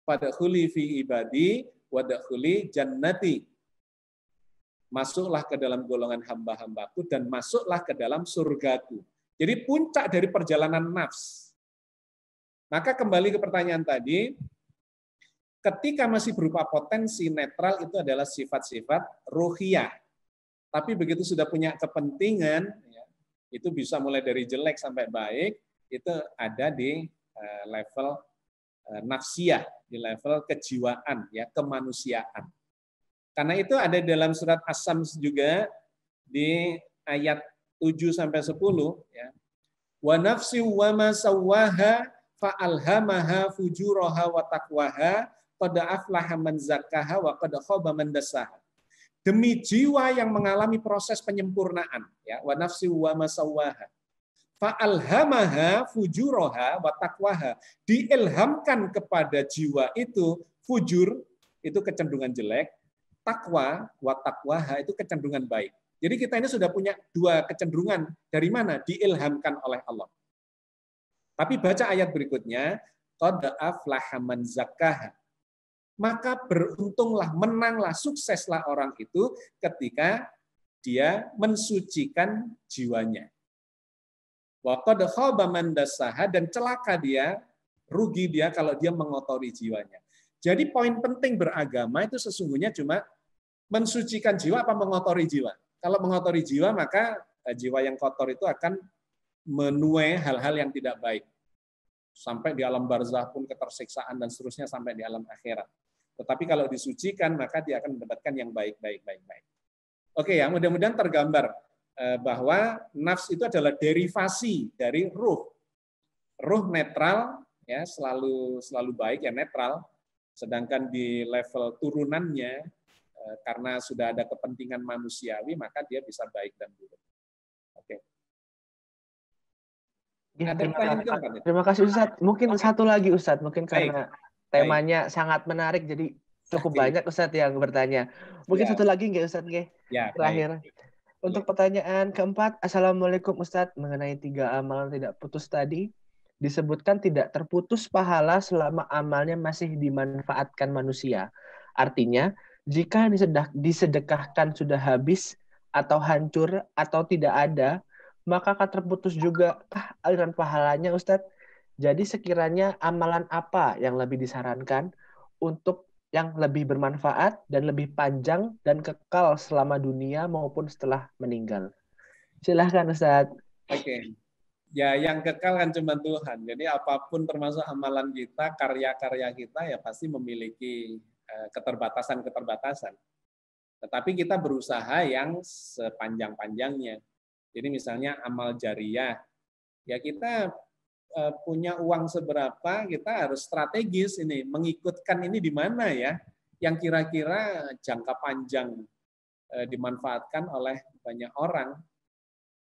Fadkhuli fi ibadi wadkhuli jannati. Masuklah ke dalam golongan hamba-hambaku dan masuklah ke dalam surgaku. Jadi puncak dari perjalanan nafs. Maka kembali ke pertanyaan tadi, ketika masih berupa potensi netral itu adalah sifat-sifat ruhiyah. Tapi begitu sudah punya kepentingan, itu bisa mulai dari jelek sampai baik, itu ada di level nafsiyah, di level kejiwaan, ya, kemanusiaan. Karena itu ada dalam surat As-Sams juga di ayat 7-10, ya. Wa nafsi wa ma sawwaha fa alhamaha fujuraha wa taqwaha qad aflaha man zakkaha wa qad khaba man dassaha. Demi jiwa yang mengalami proses penyempurnaan, ya, wa nafsi wa ma sawwaha fa alhamaha fujuraha wa taqwaha, diilhamkan kepada jiwa itu fujur, itu kecenderungan jelek, takwa wa taqwaha itu kecenderungan baik. Jadi kita ini sudah punya dua kecenderungan. Dari mana? Diilhamkan oleh Allah. Tapi baca ayat berikutnya, qad aflaha man zakkaha. Maka beruntunglah, menanglah, sukseslah orang itu ketika dia mensucikan jiwanya. Wa qad khaba man dassaha, dan celaka dia, rugi dia kalau dia mengotori jiwanya. Jadi poin penting beragama itu sesungguhnya cuma mensucikan jiwa apa mengotori jiwa. Kalau mengotori jiwa, maka jiwa yang kotor itu akan menuai hal-hal yang tidak baik. Sampai di alam barzah pun ketersiksaan dan seterusnya sampai di alam akhirat. Tetapi kalau disucikan, maka dia akan mendapatkan yang baik-baik. Oke ya, mudah-mudahan tergambar bahwa nafs itu adalah derivasi dari ruh. Ruh netral, ya, selalu baik, ya, netral. Sedangkan di level turunannya, karena sudah ada kepentingan manusiawi, maka dia bisa baik dan buruk. Oke. Ya, terima kasih Ustadz. Mungkin satu lagi Ustadz, mungkin karena temanya sangat menarik, jadi cukup banyak Ustadz yang bertanya. Mungkin satu lagi nggak Ustadz? Ya, terakhir. Untuk pertanyaan keempat, Assalamualaikum Ustadz, mengenai 3 amalan tidak putus tadi, disebutkan tidak terputus pahala selama amalnya masih dimanfaatkan manusia. Artinya, jika disedekahkan sudah habis atau hancur atau tidak ada, maka akan terputus juga aliran pahalanya Ustadz. Jadi sekiranya amalan apa yang lebih disarankan untuk yang lebih bermanfaat dan lebih panjang dan kekal selama dunia maupun setelah meninggal? Silahkan Ustadz. Oke. Ya, yang kekal kan cuma Tuhan. Jadi apapun termasuk amalan kita, karya-karya kita ya pasti memiliki keterbatasan. Tetapi kita berusaha yang sepanjang-panjangnya. Jadi misalnya amal jariyah, ya kita punya uang seberapa, kita harus strategis ini, mengikutkan ini di mana ya, yang kira-kira jangka panjang dimanfaatkan oleh banyak orang.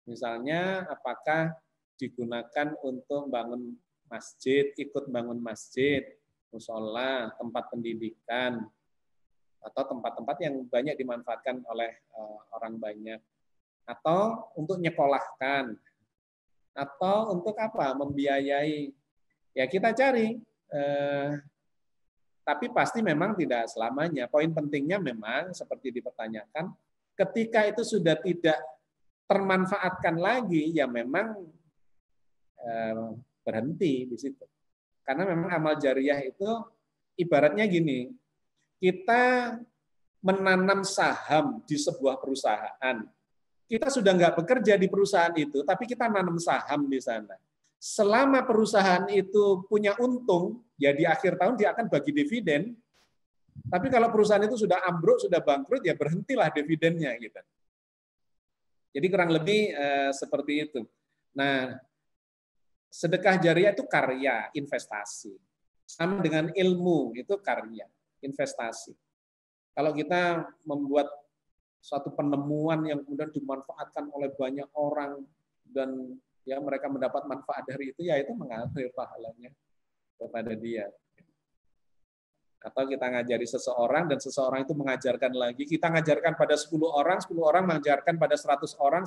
Misalnya apakah digunakan untuk bangun masjid, ikut bangun masjid, musola, tempat pendidikan, atau tempat-tempat yang banyak dimanfaatkan oleh orang banyak, atau untuk nyekolahkan, atau untuk apa? Membiayai. Ya kita cari. Tapi pasti memang tidak selamanya. Poin pentingnya memang seperti dipertanyakan, ketika itu sudah tidak termanfaatkan lagi, ya memang berhenti di situ. Karena memang amal jariah itu ibaratnya gini, kita menanam saham di sebuah perusahaan. Kita sudah nggak bekerja di perusahaan itu, tapi kita nanam saham di sana. Selama perusahaan itu punya untung, ya di akhir tahun dia akan bagi dividen. Tapi kalau perusahaan itu sudah ambruk, sudah bangkrut, ya berhentilah dividennya gitu. Jadi kurang lebih seperti itu. Nah, sedekah jariah itu karya, investasi. Sama dengan ilmu, itu karya, investasi. Kalau kita membuat suatu penemuan yang kemudian dimanfaatkan oleh banyak orang dan ya mereka mendapat manfaat dari itu, ya itu mengalir pahalanya kepada dia. Atau kita ngajari seseorang dan seseorang itu mengajarkan lagi, kita ngajarkan pada 10 orang mengajarkan pada 100 orang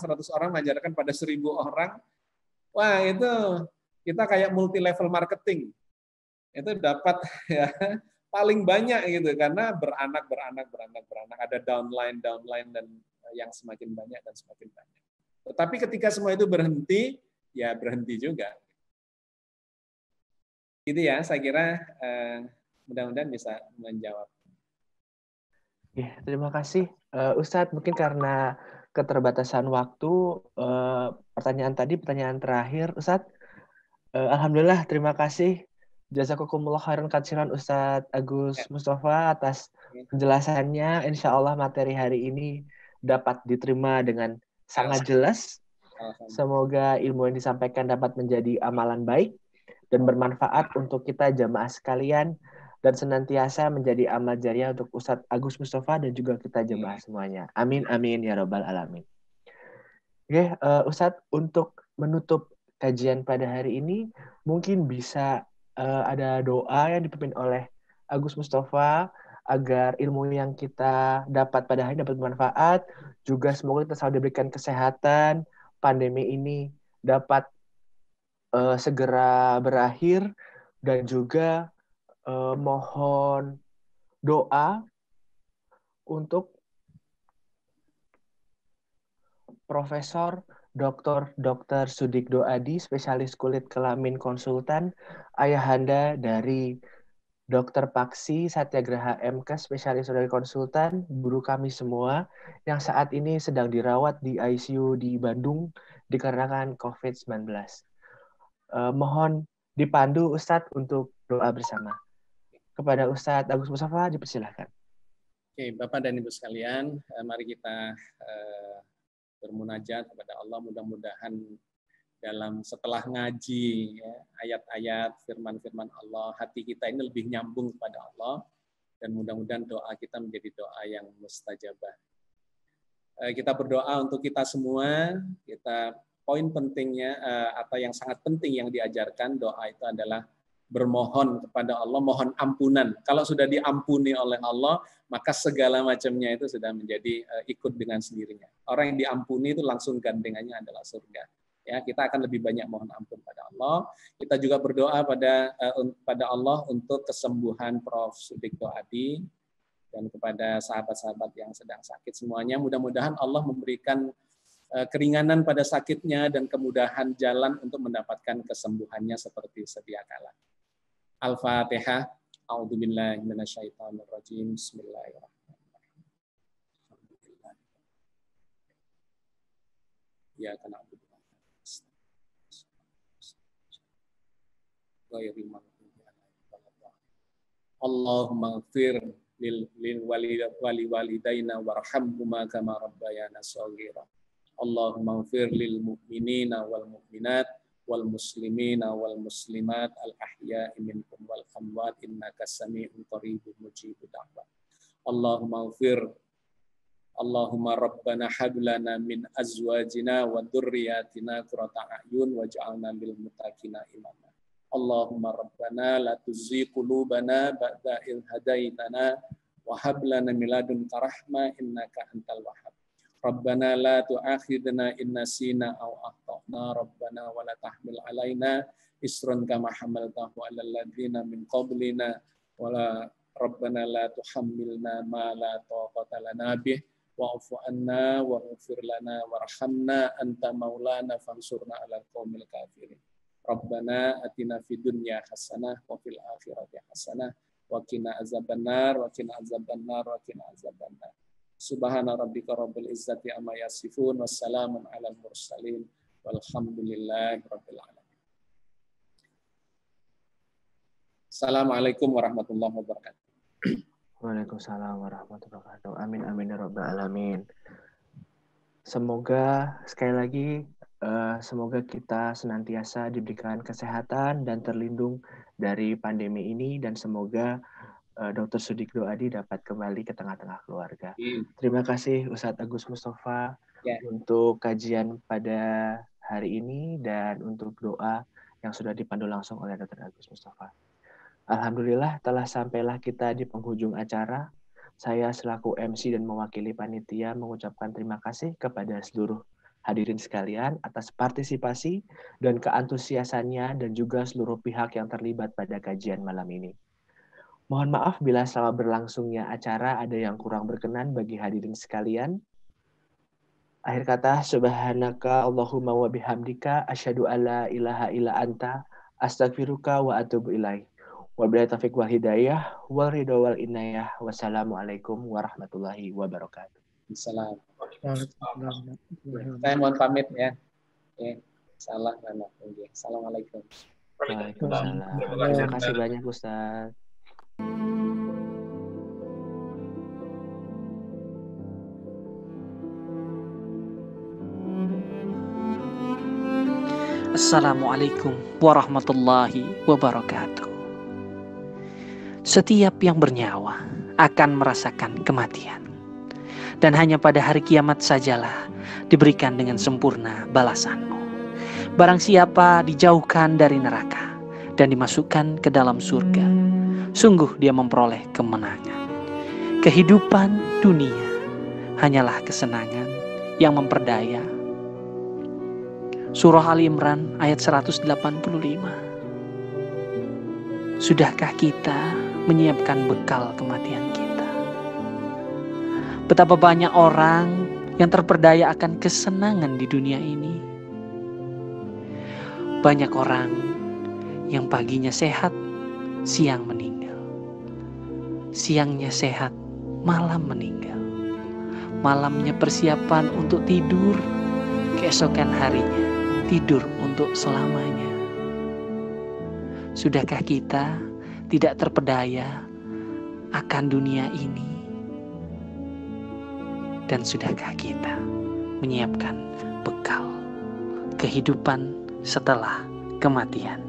mengajarkan pada 1000 orang. Wah, itu kita kayak multi level marketing. Itu dapat ya paling banyak gitu karena beranak, ada downline dan yang semakin banyak dan semakin banyak. Tetapi ketika semua itu berhenti, ya berhenti juga. Gitu ya, saya kira mudah-mudahan bisa menjawab. Ya, terima kasih Ustadz. Mungkin karena keterbatasan waktu, pertanyaan terakhir Ustadz. Alhamdulillah, terima kasih. Jazakumullah khairan katsiran Ustadz Agus Mustafa atas penjelasannya. Insya Allah materi hari ini dapat diterima dengan sangat jelas. Semoga ilmu yang disampaikan dapat menjadi amalan baik dan bermanfaat untuk kita jamaah sekalian dan senantiasa menjadi amal jariah untuk Ustadz Agus Mustafa dan juga kita jemaah semuanya. Amin, amin, ya Rabbal Alamin. Oke, Ustadz, untuk menutup kajian pada hari ini, mungkin bisa ada doa yang dipimpin oleh Agus Mustafa agar ilmu yang kita dapat pada hari ini dapat bermanfaat, juga semoga kita selalu diberikan kesehatan, pandemi ini dapat segera berakhir, dan juga mohon doa untuk Profesor Dr. Sudikdo Adi, spesialis kulit kelamin konsultan, ayahanda dari Dr. Paksi Satyagraha MK, spesialis dari konsultan, guru kami semua yang saat ini sedang dirawat di ICU di Bandung dikarenakan COVID-19. Mohon dipandu Ustadz untuk doa bersama. Kepada Ustadz Agus Mustafa, dipersilahkan. Oke, Bapak dan Ibu sekalian, mari kita bermunajat kepada Allah. Mudah-mudahan setelah ngaji ya, ayat-ayat firman-firman Allah, hati kita ini lebih nyambung kepada Allah, dan mudah-mudahan doa kita menjadi doa yang mustajabah. Kita berdoa untuk kita semua. Poin pentingnya atau yang sangat penting yang diajarkan doa itu adalah bermohon kepada Allah, mohon ampunan. Kalau sudah diampuni oleh Allah, maka segala macamnya itu sudah menjadi ikut dengan sendirinya. Orang yang diampuni itu langsung gandengannya adalah surga. Ya, kita akan lebih banyak mohon ampun pada Allah. Kita juga berdoa pada Allah untuk kesembuhan Prof. Sudikdo Adi dan kepada sahabat-sahabat yang sedang sakit semuanya. Mudah-mudahan Allah memberikan keringanan pada sakitnya dan kemudahan jalan untuk mendapatkan kesembuhannya seperti sedia kala. Al-Fatihah. A'udzubillahi minasyaitonirrajim. Bismillahirrahmanirrahim. Ya kana Allahumma ighfir lil walidaina warhamhuma kama rabbayana shaghira. Allahumma ighfir lil mu'minina wal mu'minat wal muslimina wal muslimat al ahya'i minkum wal amwat innaka sami'un qaribun mujibud da'wat. Allahumma rabbana hab lana min azwajina wa dzurriyyatina qurrata a'yun waj'alna lil muttaqina imama. Allahumma rabbana la tuzigh qulubana ba'da idh hadaitana wa hab lana min ladunka rahmah innaka antal wahhab. Rabbana la tu'akhidna in nasina aw akhtana rabbana wa la tahmil alaina isran kama hamaltahu 'alal ladzina min qablina wa la rabbana la tuhammilna ma la taqata lana bih wa'fu anna waghfir lana warhamna anta maulana fansurna 'alal qaumil kafirin. Rabbana atina fid dunya hasanah wa fil akhirati hasanah wa qina azabannar wa qina azabannar wa qina azabannar. Subhana rabbika rabbil izzati amma yasifun wassalamun 'alal mursalin walhamdulillahi rabbil alamin. Assalamualaikum warahmatullahi wabarakatuh. Waalaikumsalam warahmatullahi wabarakatuh. Amin amin ya rabbal alamin. Semoga sekali lagi semoga kita senantiasa diberikan kesehatan dan terlindung dari pandemi ini, dan semoga Dr. Sudikdo Adi dapat kembali ke tengah-tengah keluarga. Terima kasih Ustadz Agus Mustafa untuk kajian pada hari ini dan untuk doa yang sudah dipandu langsung oleh Dr. Agus Mustafa. Alhamdulillah telah sampailah kita di penghujung acara. Saya selaku MC dan mewakili panitia mengucapkan terima kasih kepada seluruh hadirin sekalian atas partisipasi dan keantusiasannya dan juga seluruh pihak yang terlibat pada kajian malam ini. Mohon maaf bila selama berlangsungnya acara ada yang kurang berkenan bagi hadirin sekalian. Akhir kata, subhanaka Allahumma wa bihamdika asyhadu alla ilaha illa anta astaghfiruka wa atubu ilaik. Wabillahi taufiq wal hidayah wal ridha wal inayah. Wassalamualaikum warahmatullahi wabarakatuh. Salam. Saya mohon pamit ya. Salah nama. Assalamualaikum. Waalaikumsalam. Terima kasih banyak Ustaz. Assalamualaikum warahmatullahi wabarakatuh. Setiap yang bernyawa akan merasakan kematian. Dan hanya pada hari kiamat sajalah diberikan dengan sempurna balasanmu. Barang siapa dijauhkan dari neraka dan dimasukkan ke dalam surga, sungguh dia memperoleh kemenangan. Kehidupan dunia hanyalah kesenangan yang memperdaya. Surah Ali Imran ayat 185. Sudahkah kita menyiapkan bekal kematian kita? Betapa banyak orang yang terperdaya akan kesenangan di dunia ini. Banyak orang yang paginya sehat, siang meninggal. Siangnya sehat, malam meninggal. Malamnya persiapan untuk tidur, keesokan harinya tidur untuk selamanya. Sudahkah kita tidak terpedaya akan dunia ini? Dan sudahkah kita menyiapkan bekal kehidupan setelah kematian?